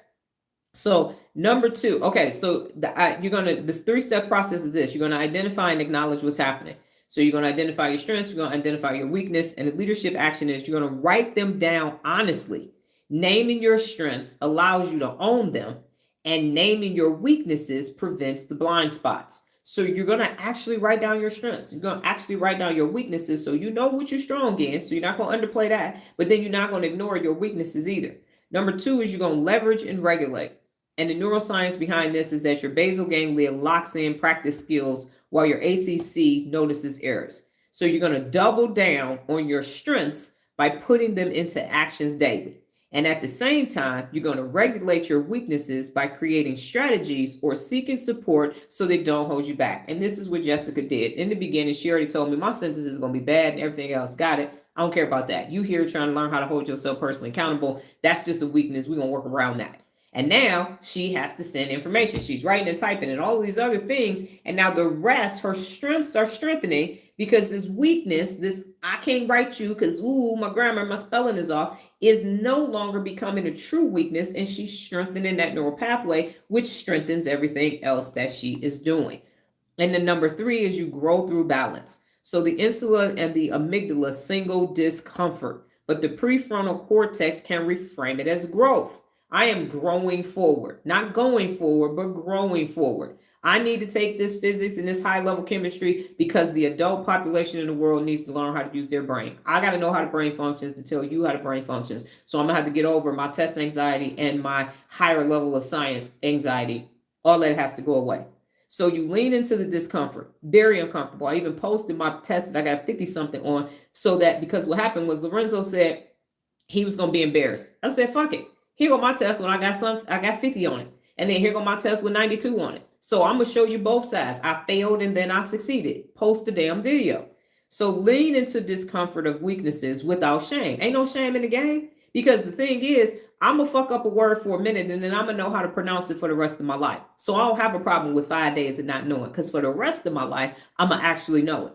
So number 2, okay, so this 3-step process is this. You're going to identify and acknowledge what's happening. So you're going to identify your strengths, you're going to identify your weakness, and the leadership action is you're going to write them down honestly. Naming your strengths allows you to own them, and naming your weaknesses prevents the blind spots. So you're going to actually write down your strengths. You're going to actually write down your weaknesses so you know what you're strong in, so you're not going to underplay that, but then you're not going to ignore your weaknesses either. Number 2 is you're going to leverage and regulate. And the neuroscience behind this is that your basal ganglia locks in practice skills while your ACC notices errors. So you're going to double down on your strengths by putting them into actions daily. And at the same time, you're going to regulate your weaknesses by creating strategies or seeking support so they don't hold you back. And this is what Jessica did. In the beginning, she already told me my sentence is going to be bad and everything else. Got it. I don't care about that. You here trying to learn how to hold yourself personally accountable. That's just a weakness. We're going to work around that. And now she has to send information. She's writing and typing and all these other things. And now the rest, her strengths are strengthening because this weakness, this I can't write you because, my grammar, my spelling is off, is no longer becoming a true weakness. And she's strengthening that neural pathway, which strengthens everything else that she is doing. And then number 3 is you grow through balance. So the insula and the amygdala single discomfort, but the prefrontal cortex can reframe it as growth. I am growing forward, not going forward, but growing forward. I need to take this physics and this high level chemistry because the adult population in the world needs to learn how to use their brain. I got to know how the brain functions to tell you how the brain functions. So I'm going to have to get over my test anxiety and my higher level of science anxiety. All that has to go away. So you lean into the discomfort, very uncomfortable. I even posted my test that I got 50 something on so that because what happened was Lorenzo said he was going to be embarrassed. I said, fuck it. Here go my test when I got 50 on it. And then here go my test with 92 on it. So I'm going to show you both sides. I failed and then I succeeded. Post the damn video. So lean into discomfort of weaknesses without shame. Ain't no shame in the game. Because the thing is, I'm going to fuck up a word for a minute and then I'm going to know how to pronounce it for the rest of my life. So I don't have a problem with 5 days of not knowing because for the rest of my life, I'm going to actually know it.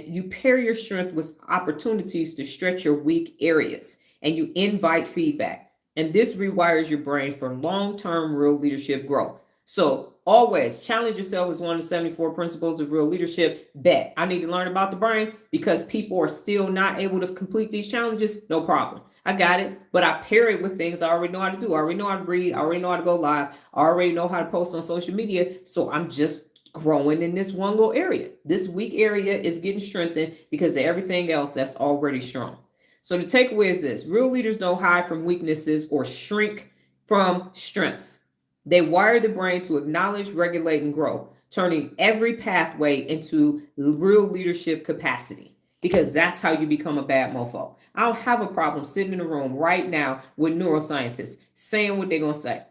And you pair your strength with opportunities to stretch your weak areas and you invite feedback. And this rewires your brain for long-term real leadership growth. So always challenge yourself as one of the 74 principles of real leadership. Bet I need to learn about the brain because people are still not able to complete these challenges. No problem. I got it. But I pair it with things I already know how to do. I already know how to read. I already know how to go live. I already know how to post on social media. So I'm just growing in this one little area. This weak area is getting strengthened because of everything else that's already strong. So the takeaway is this: real leaders don't hide from weaknesses or shrink from strengths. They wire the brain to acknowledge, regulate, and grow, turning every pathway into real leadership capacity. because that's how you become a bad mofo. I don't have a problem sitting in a room right now with neuroscientists saying what they're going to say.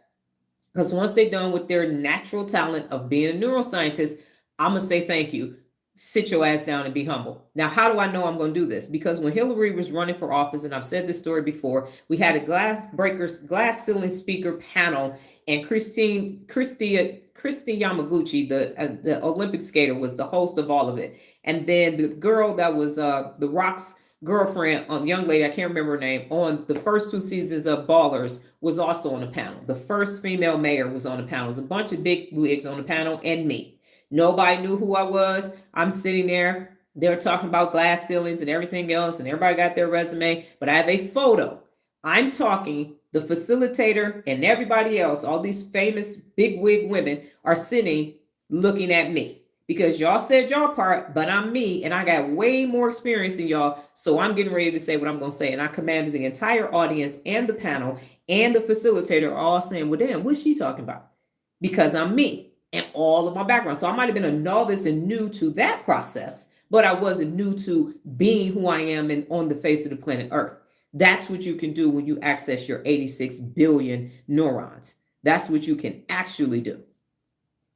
Because once they're done with their natural talent of being a neuroscientist, I'm going to say thank you. Sit your ass down and be humble. Now, how do I know I'm going to do this? Because when Hillary was running for office, and I've said this story before, we had a glass ceiling speaker panel, and Christy Yamaguchi, the Olympic skater, was the host of all of it. And then the girl that was The Rock's girlfriend, young lady, I can't remember her name, on the first 2 seasons of Ballers, was also on the panel. The first female mayor was on the panel. There's a bunch of big wigs on the panel, and me. Nobody knew who I was. I'm sitting there. They're talking about glass ceilings and everything else, and everybody got their resume, but I have a photo. I'm talking, the facilitator and everybody else, all these famous big wig women are sitting looking at me. Because y'all said y'all part, but I'm me, and I got way more experience than y'all, so I'm getting ready to say what I'm going to say. And I commanded the entire audience and the panel and the facilitator all saying, well, damn, what's she talking about? Because I'm me and all of my background. So I might have been a novice and new to that process, but I wasn't new to being who I am and on the face of the planet Earth. That's what you can do when you access your 86 billion neurons. That's what you can actually do.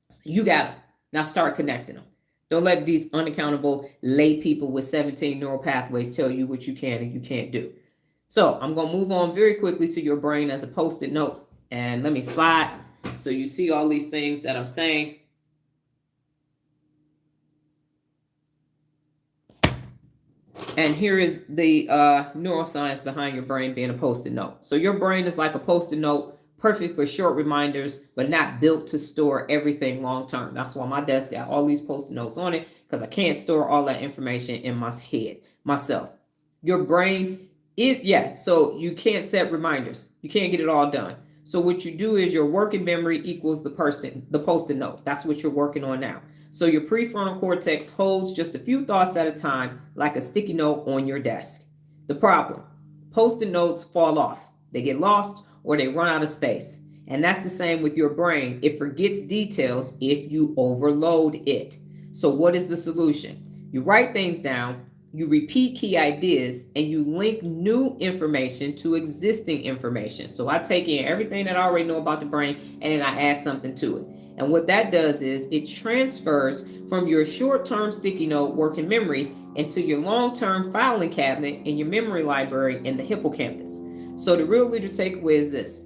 So you got them. Now start connecting them. Don't let these unaccountable lay people with 17 neural pathways tell you what you can and you can't do. So I'm going to move on very quickly to your brain as a post-it note. And let me slide so you see all these things that I'm saying. And here is the neuroscience behind your brain being a post-it note. So your brain is like a post-it note, perfect for short reminders, but not built to store everything long-term. That's why my desk got all these post-it notes on it, because I can't store all that information in my head myself. Your brain is, so you can't set reminders. You can't get it all done. So what you do is your working memory equals the post-it note. That's what you're working on now. So your prefrontal cortex holds just a few thoughts at a time, like a sticky note on your desk. The problem, post-it notes fall off. They get lost or they run out of space. And that's the same with your brain. It forgets details if you overload it. So what is the solution? You write things down, you repeat key ideas, and you link new information to existing information. So I take in everything that I already know about the brain, and then I add something to it. And what that does is it transfers from your short-term sticky note working memory into your long-term filing cabinet in your memory library in the hippocampus. So the real leader takeaway is this.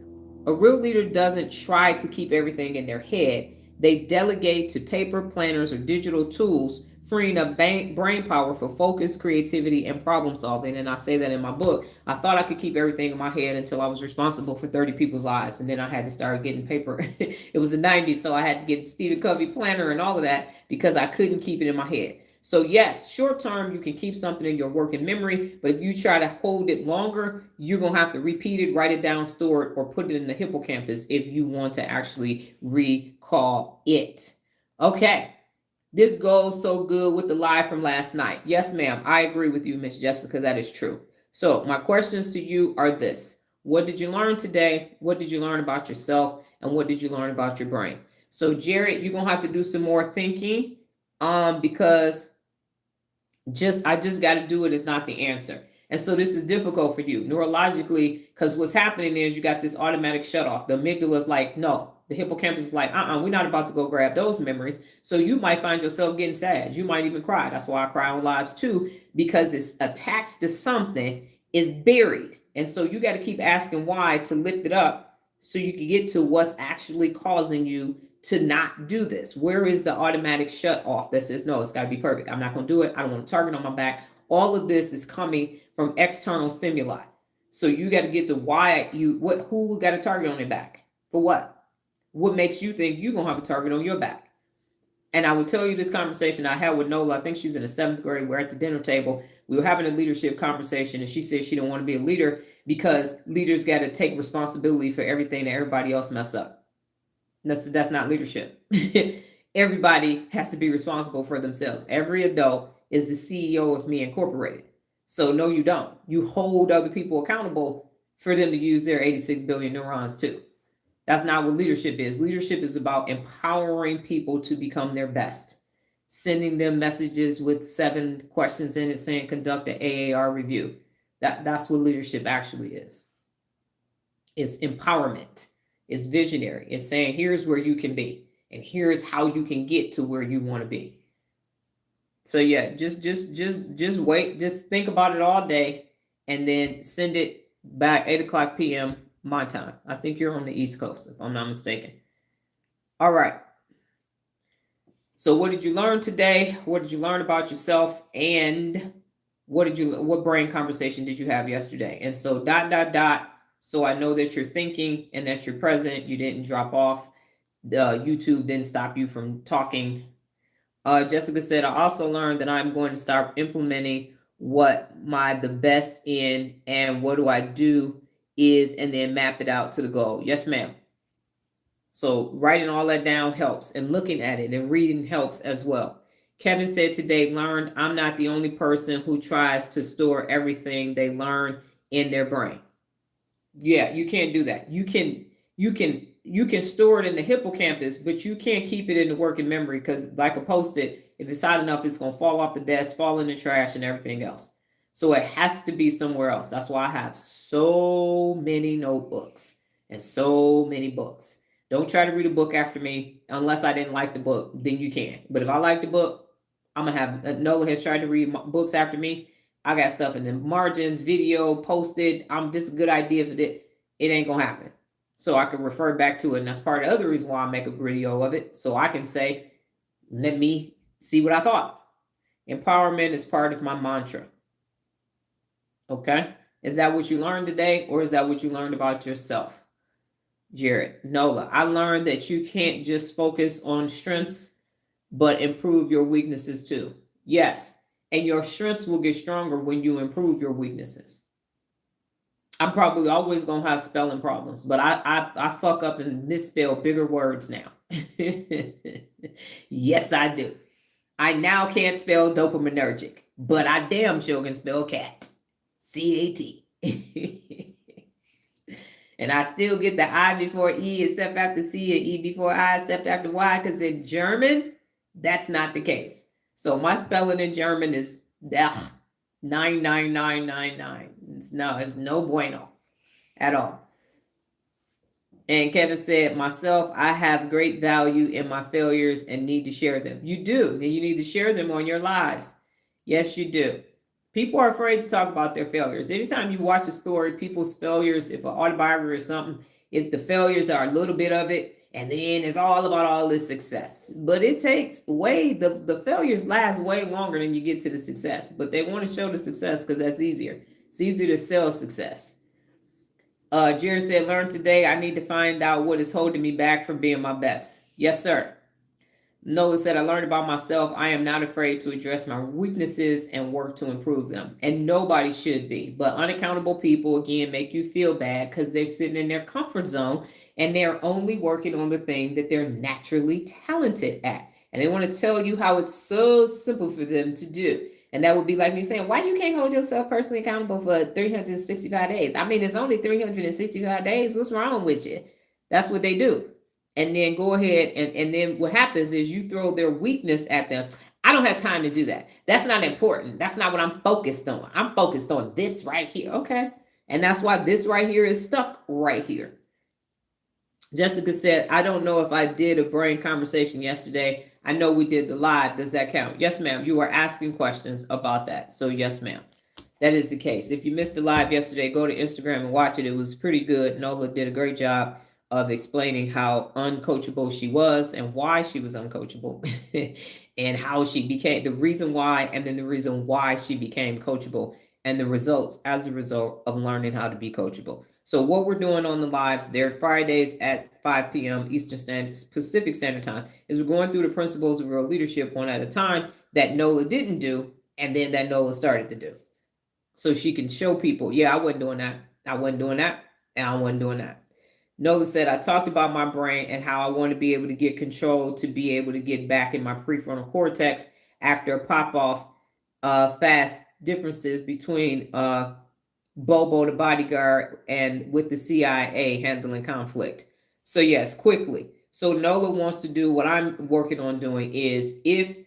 A real leader doesn't try to keep everything in their head. They delegate to paper, planners, or digital tools, freeing up brain power for focus, creativity, and problem solving. And I say that in my book. I thought I could keep everything in my head until I was responsible for 30 people's lives. And then I had to start getting paper. It was the 90s, so I had to get Stephen Covey planner and all of that because I couldn't keep it in my head. So yes, short term, you can keep something in your working memory, but if you try to hold it longer, you're going to have to repeat it, write it down, store it, or put it in the hippocampus if you want to actually recall it. Okay. This goes so good with the live from last night. Yes, ma'am. I agree with you, Miss Jessica. That is true. So my questions to you are this. What did you learn today? What did you learn about yourself? And what did you learn about your brain? So Jared, you're going to have to do some more thinking because I just got to do it is not the answer. And so this is difficult for you neurologically, because what's happening is you got this automatic shut off. The amygdala is like, no. The hippocampus is like, we're not about to go grab those memories. So you might find yourself getting sad. You might even cry. That's why I cry on lives too, because it's attached to something, is buried. And so you got to keep asking why to lift it up so you can get to what's actually causing you to not do this. Where is the automatic shut off that says, no, it's got to be perfect. I'm not going to do it. I don't want a target on my back. All of this is coming from external stimuli. So you got to get to why who got a target on their back? For what? What makes you think you're going to have a target on your back? And I will tell you this conversation I had with Nola. I think she's in the 7th grade. We're at the dinner table. We were having a leadership conversation, and she said she don't want to be a leader because leaders got to take responsibility for everything that everybody else mess up. That's not leadership. Everybody has to be responsible for themselves. Every adult is the CEO of Me Incorporated. So no, you don't. You hold other people accountable for them to use their 86 billion neurons too. That's not what leadership is. Leadership is about empowering people to become their best. sending them messages with 7 questions in it saying conduct an AAR review. That's what leadership actually is. It's empowerment. It's visionary. It's saying here's where you can be and here's how you can get to where you want to be. So yeah, just wait. Just think about it all day and then send it back 8:00 p.m. my time. I think you're on the East Coast, if I'm not mistaken. All right. So what did you learn today? What did you learn about yourself? And what brain conversation did you have yesterday? And so ... So I know that you're thinking and that you're present. You didn't drop off. YouTube didn't stop you from talking. Jessica said, I also learned that I'm going to start implementing what the best in and what do I do is, and then map it out to the goal. Yes, ma'am. So writing all that down helps, and looking at it and reading helps as well. Kevin said today, learned I'm not the only person who tries to store everything they learn in their brain. Yeah, you can't do that. You can store it in the hippocampus, but you can't keep it in the working memory because, like a Post-it, if it's hot enough, it's gonna fall off the desk, fall in the trash, and everything else. So it has to be somewhere else. That's why I have so many notebooks and so many books. Don't try to read a book after me unless I didn't like the book. Then you can. But if I like the book, I'm gonna have. Nola has tried to read books after me. I got stuff in the margins, video, posted. This is a good idea for that. It ain't gonna happen. So I can refer back to it. And that's part of the other reason why I make a video of it. So I can say, let me see what I thought. Empowerment is part of my mantra. Okay? Is that what you learned today? Or is that what you learned about yourself? Jared, Nola, I learned that you can't just focus on strengths, but improve your weaknesses too. Yes. And your strengths will get stronger when you improve your weaknesses. I'm probably always gonna have spelling problems, but I fuck up and misspell bigger words now. Yes, I do. I now can't spell dopaminergic, but I damn sure can spell cat. C-A-T. And I still get the I before E except after C and E before I except after Y, because in German, that's not the case. So my spelling in German is 99999. It's no bueno at all. And Kevin said, myself, I have great value in my failures and need to share them. You do, and you need to share them on your lives. Yes, you do. People are afraid to talk about their failures. Anytime you watch a story, people's failures, if an autobiography or something, if the failures are a little bit of it, and then it's all about all this success. But it takes the failures last way longer than you get to the success. But they want to show the success because that's easier. It's easier to sell success. Jared said, learn today. I need to find out what is holding me back from being my best. Yes, sir. Noah said, I learned about myself. I am not afraid to address my weaknesses and work to improve them. And nobody should be. But unaccountable people, again, make you feel bad because they're sitting in their comfort zone and they're only working on the thing that they're naturally talented at. And they want to tell you how it's so simple for them to do. And that would be like me saying, why you can't hold yourself personally accountable for 365 days? I mean, it's only 365 days. What's wrong with you? That's what they do. And then go ahead and then what happens is you throw their weakness at them. I don't have time to do that. That's not important. That's not what I'm focused on. I'm focused on this right here. Okay. And that's why this right here is stuck right here. Jessica said, I don't know if I did a brain conversation yesterday. I know we did the live. Does that count? Yes, ma'am. You were asking questions about that. So yes, ma'am. That is the case. If you missed the live yesterday, go to Instagram and watch it. It was pretty good. Nola did a great job of explaining how uncoachable she was and why she was uncoachable and how she became the reason why, and then the reason why she became coachable and the results as a result of learning how to be coachable. So what we're doing on the lives, they're Fridays at 5 p.m. Pacific Standard Time, is we're going through the principles of real leadership one at a time that Nola didn't do, and then that Nola started to do. So she can show people, yeah, I wasn't doing that. I wasn't doing that. And I wasn't doing that. Nola said, I talked about my brain and how I want to be able to get control to be able to get back in my prefrontal cortex after a pop-off. Fast differences between Bobo, the bodyguard, and with the CIA handling conflict. So yes, quickly. So Nola wants to do what I'm working on doing is if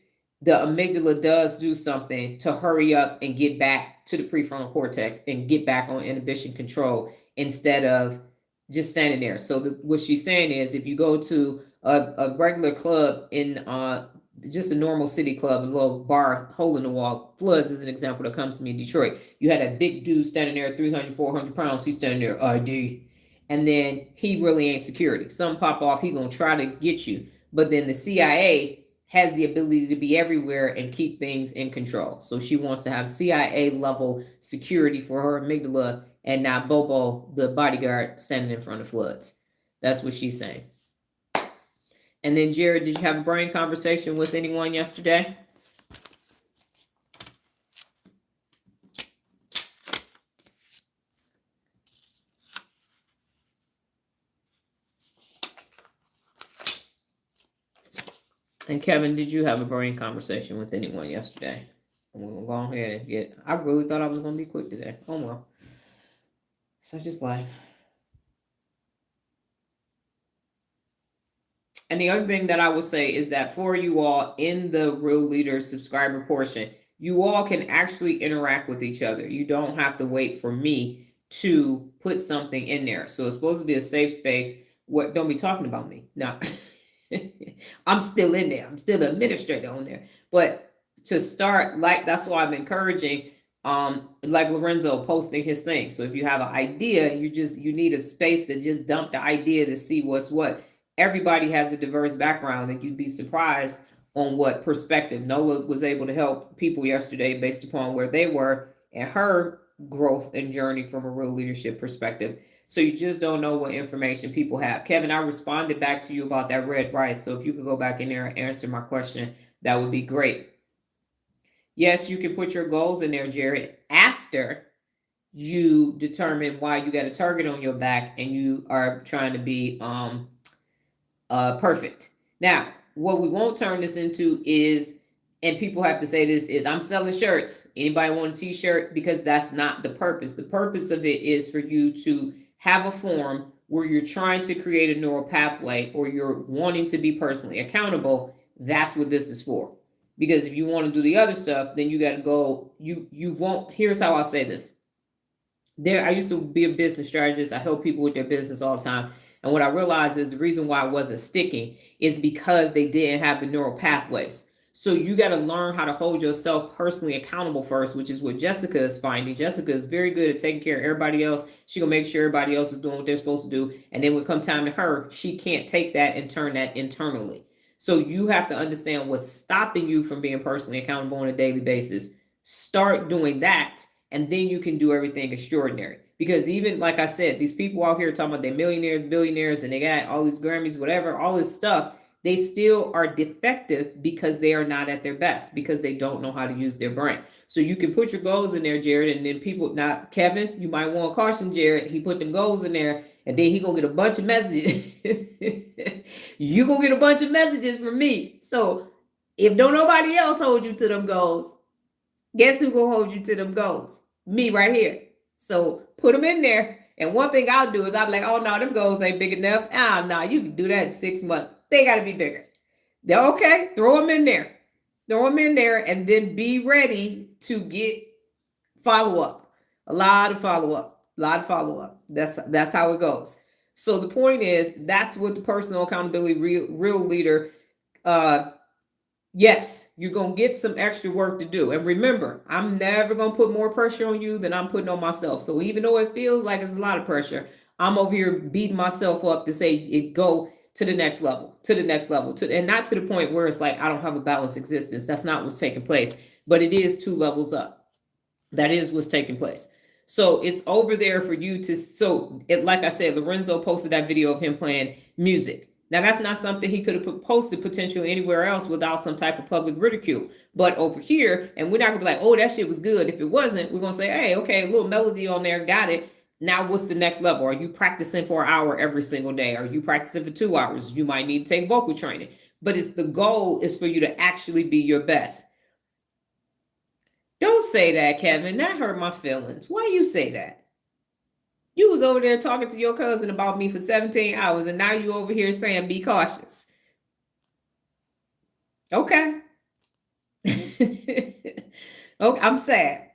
the amygdala does do something to hurry up and get back to the prefrontal cortex and get back on inhibition control instead of just standing there. So what she's saying is, if you go to a regular club in just a normal city club, a little bar, hole in the wall, Floods is an example that comes to me in Detroit. You had a big dude standing there, 300, 400 pounds. He's standing there, ID. And then he really ain't security. Some pop off, he gonna try to get you. But then the CIA has the ability to be everywhere and keep things in control. So she wants to have CIA level security for her amygdala and not Bobo, the bodyguard, standing in front of Floods. That's what she's saying. And then, Jared, did you have a brain conversation with anyone yesterday? And Kevin, did you have a brain conversation with anyone yesterday? We're going to go ahead and get... I really thought I was going to be quick today. Oh, well. Such is life. And the other thing that I will say is that for you all in the Real Leader subscriber portion, you all can actually interact with each other. You don't have to wait for me to put something in there. So it's supposed to be a safe space. What? Don't be talking about me. No. I'm still in there. I'm still the administrator on there. But to start, like, that's why I'm encouraging, like Lorenzo posting his thing. So if you have an idea, you need a space to just dump the idea to see what's what. Everybody has a diverse background, and you'd be surprised on what perspective. Nola was able to help people yesterday based upon where they were and her growth and journey from a real leadership perspective. So you just don't know what information people have. Kevin, I responded back to you about that red rice. So if you could go back in there and answer my question, that would be great. Yes, you can put your goals in there, Jared, after you determine why you got a target on your back and you are trying to be perfect. Now, what we won't turn this into is, and people have to say this, is I'm selling shirts. Anybody want a t-shirt? Because that's not the purpose. The purpose of it is for you to have a form where you're trying to create a neural pathway or you're wanting to be personally accountable. That's what this is for. Because if you want to do the other stuff, then you got to go, you won't, here's how I'll say this. I used to be a business strategist. I help people with their business all the time. And what I realized is the reason why it wasn't sticking is because they didn't have the neural pathways. So you got to learn how to hold yourself personally accountable first, which is what Jessica is finding. Jessica is very good at taking care of everybody else. She gonna make sure everybody else is doing what they're supposed to do. And then when it comes time to her, she can't take that and turn that internally. So you have to understand what's stopping you from being personally accountable on a daily basis. Start doing that, and then you can do everything extraordinary. Because even, like I said, these people out here talking about they're millionaires, billionaires, and they got all these Grammys, whatever, all this stuff, they still are defective because they are not at their best, because they don't know how to use their brain. So you can put your goals in there, Jared, and then people, not Kevin, you might want to caution Jared. He put them goals in there, and then he gonna get a bunch of messages. You gonna get a bunch of messages from me. So if don't nobody else hold you to them goals, guess who gonna hold you to them goals? Me right here. So put them in there. And one thing I'll do is I'll be like, oh, no, them goals ain't big enough. No, you can do that in 6 months. They got to be bigger. They're okay. Throw them in there. Throw them in there and then be ready to get follow-up. A lot of follow-up. That's how it goes. So the point is, that's what the personal accountability real leader, yes, you're going to get some extra work to do. And remember, I'm never going to put more pressure on you than I'm putting on myself. So even though it feels like it's a lot of pressure, I'm over here beating myself up to say it go to the next level, and not to the point where it's like I don't have a balanced existence. That's not what's taking place. But it is 2 levels up. That is what's taking place. So it's over there for you to, like I said, Lorenzo posted that video of him playing music. Now, that's not something he could have posted potentially anywhere else without some type of public ridicule. But over here, and we're not going to be like, oh, that shit was good. If it wasn't, we're going to say, hey, okay, a little melody on there, got it. Now, what's the next level? Are you practicing for an hour every single day? Are you practicing for 2 hours? You might need to take vocal training. But the goal is for you to actually be your best. Don't say that, Kevin. That hurt my feelings. Why you say that? You was over there talking to your cousin about me for 17 hours, and now you over here saying be cautious. Okay. Oh, I'm sad.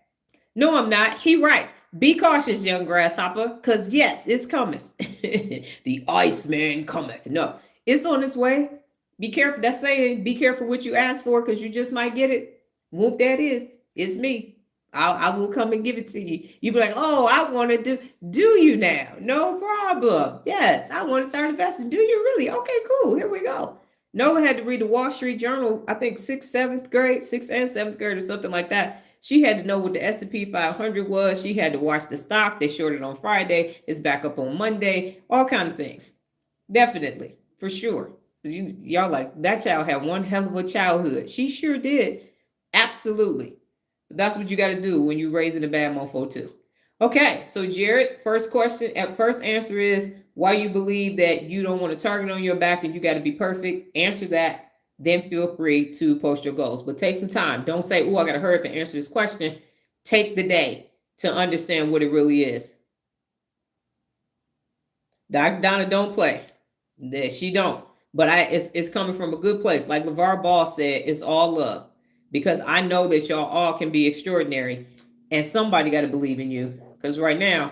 No, I'm not. He right. Be cautious, young grasshopper, because yes, it's coming. The Iceman cometh. No, it's on its way. Be careful. That's saying be careful what you ask for, because you just might get it. Whoop, that is. It's me. I will come and give it to you. You be like, oh, I want to do you now? No problem. Yes, I want to start investing. Do you really? Okay, cool. Here we go. Nola had to read the Wall Street Journal, I think sixth and seventh grade or something like that. She had to know what the S&P 500 was. She had to watch the stock. They shorted on Friday. It's back up on Monday. All kind of things. Definitely, for sure. So y'all like, that child had one hell of a childhood. She sure did. Absolutely. That's what you got to do when you're raising a bad mofo too. Okay, so Jared, first answer is why you believe that you don't want a target on your back and you got to be perfect. Answer that. Then feel free to post your goals. But take some time. Don't say, oh, I got to hurry up and answer this question. Take the day to understand what it really is. Dr. Donna don't play. She don't. But it's coming from a good place. Like LeVar Ball said, it's all love. Because I know that y'all all can be extraordinary. And somebody got to believe in you. Because right now,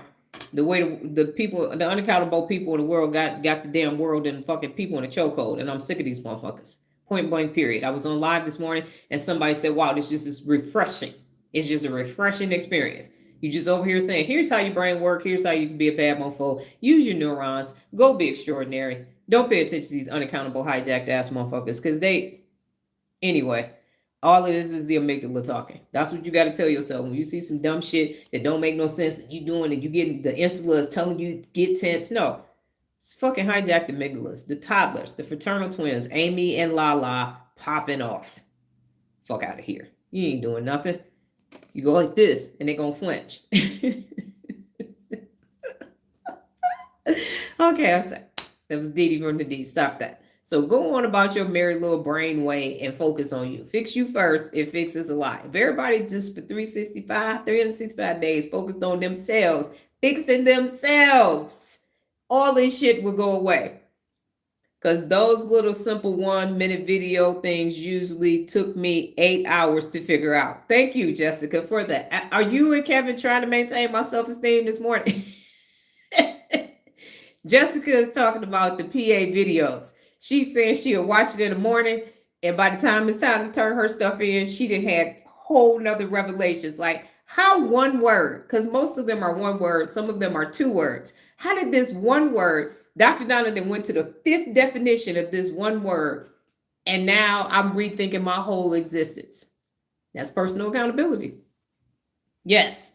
the way the people, the unaccountable people in the world got the damn world and fucking people in a chokehold. And I'm sick of these motherfuckers. Point blank, period. I was on live this morning and somebody said, wow, this just is refreshing. It's just a refreshing experience. You just over here saying, here's how your brain works. Here's how you can be a bad mofo. Use your neurons. Go be extraordinary. Don't pay attention to these unaccountable, hijacked ass motherfuckers. Because anyway, all it is the amygdala talking. That's what you got to tell yourself. When you see some dumb shit that don't make no sense that you doing and you getting the insula is telling you get tense. No. It's fucking hijacked amygdalas. The toddlers, the fraternal twins, Amy and Lala popping off. Fuck out of here. You ain't doing nothing. You go like this and they gonna flinch. Okay, I'm sorry. That was Dee Dee from the D. Stop that. So go on about your merry little brain way and focus on you. Fix you first. It fixes a lot. If everybody just for 365 days focused on themselves, fixing themselves, all this shit will go away. Because those little simple 1-minute video things usually took me 8 hours to figure out. Thank you, Jessica, for that. Are you and Kevin trying to maintain my self-esteem this morning? Jessica is talking about the PA videos. She's saying she'll watch it in the morning, and by the time it's time to turn her stuff in, she done had whole nother revelations. Like, how one word, because most of them are one word, some of them are two words. How did this one word, Dr. Donna then went to the 5th definition of this one word, and now I'm rethinking my whole existence. That's personal accountability. Yes,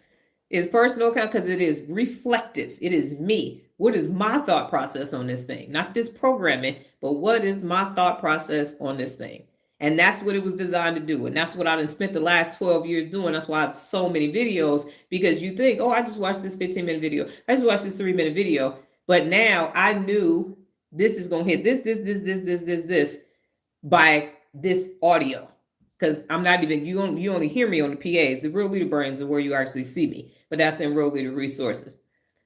it's personal account because it is reflective. It is me. What is my thought process on this thing? Not this programming, but what is my thought process on this thing? And that's what it was designed to do. And that's what I done spent the last 12 years doing. That's why I have so many videos, because you think, oh, I just watched this 15-minute video. I just watched this 3-minute video. But now I knew this is going to hit this by this audio. Because I'm not even, you only hear me on the PAs. The Real Leader Brains are where you actually see me. But that's in Real Leader Resources.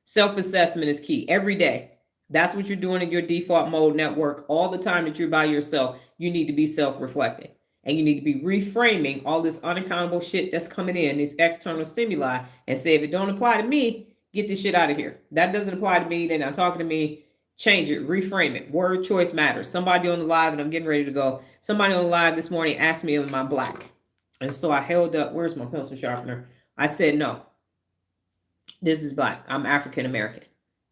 Self-assessment is key every day. That's what you're doing in your default mode network. All the time that you're by yourself, you need to be self-reflecting. And you need to be reframing all this unaccountable shit that's coming in, these external stimuli, and say, if it don't apply to me, get this shit out of here. That doesn't apply to me. They're not talking to me. Change it. Reframe it. Word choice matters. Somebody on the live, and I'm getting ready to go. Somebody on the live this morning asked me, am I black? And so I held up, where's my pencil sharpener? I said, no. This is black. I'm African American.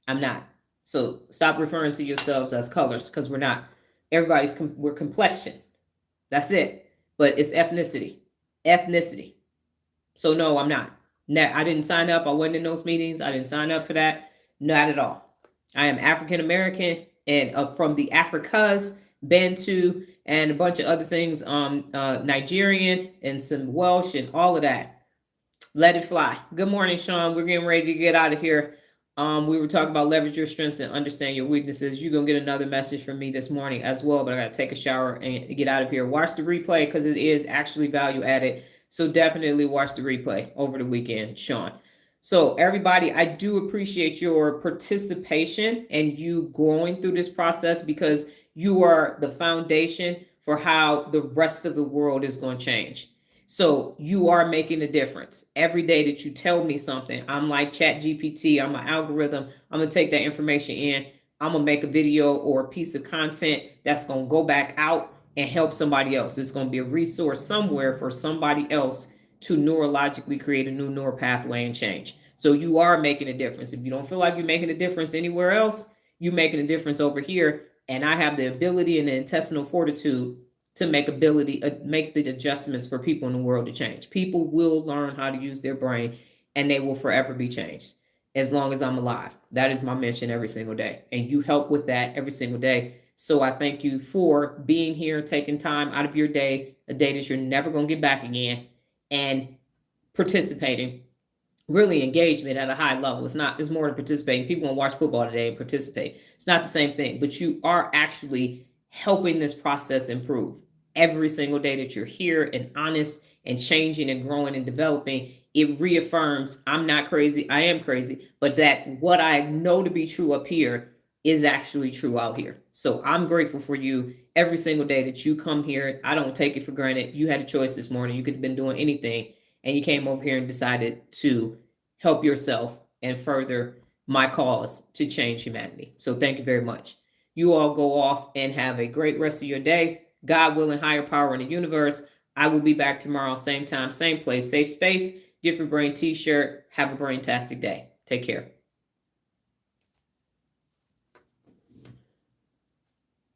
I'm not. So stop referring to yourselves as colors, because we're not. We're complexion. That's it. But it's ethnicity. Ethnicity. So no, I'm not. I didn't sign up. I wasn't in those meetings. I didn't sign up for that. Not at all. I am African American and from the Africas, Bantu, and a bunch of other things. Nigerian and some Welsh and all of that. Let it fly. Good morning, Sean. We're getting ready to get out of here. We were talking about leverage your strengths and understand your weaknesses. You're going to get another message from me this morning as well, but I got to take a shower and get out of here. Watch the replay because it is actually value added. So definitely watch the replay over the weekend, Sean. So everybody, I do appreciate your participation and you going through this process, because you are the foundation for how the rest of the world is going to change. So you are making a difference. Every day that you tell me something, I'm like ChatGPT, I'm an algorithm. I'm going to take that information in. I'm going to make a video or a piece of content that's going to go back out and help somebody else. It's going to be a resource somewhere for somebody else to neurologically create a new neural pathway and change. So you are making a difference. If you don't feel like you're making a difference anywhere else, you're making a difference over here. And I have the ability and the intestinal fortitude to make the adjustments for people in the world to change. People will learn how to use their brain, and they will forever be changed as long as I'm alive. That is my mission every single day, and you help with that every single day. So I thank you for being here, taking time out of your day, a day that you're never going to get back again, and participating. Really, engagement at a high level. It's more than participating. People want to watch football today and participate. It's not the same thing, but you are actually helping this process improve every single day that you're here and honest and changing and growing and developing. It reaffirms I'm not crazy. I am crazy, but that what I know to be true up here is actually true out here. So I'm grateful for you every single day that you come here. I don't take it for granted. You had a choice this morning. You could have been doing anything, and you came over here and decided to help yourself and further my cause to change humanity. So thank you very much. You all go off and have a great rest of your day. God willing, higher power in the universe. I will be back tomorrow, same time, same place, safe space, different brain t-shirt. Have a brain-tastic day. Take care.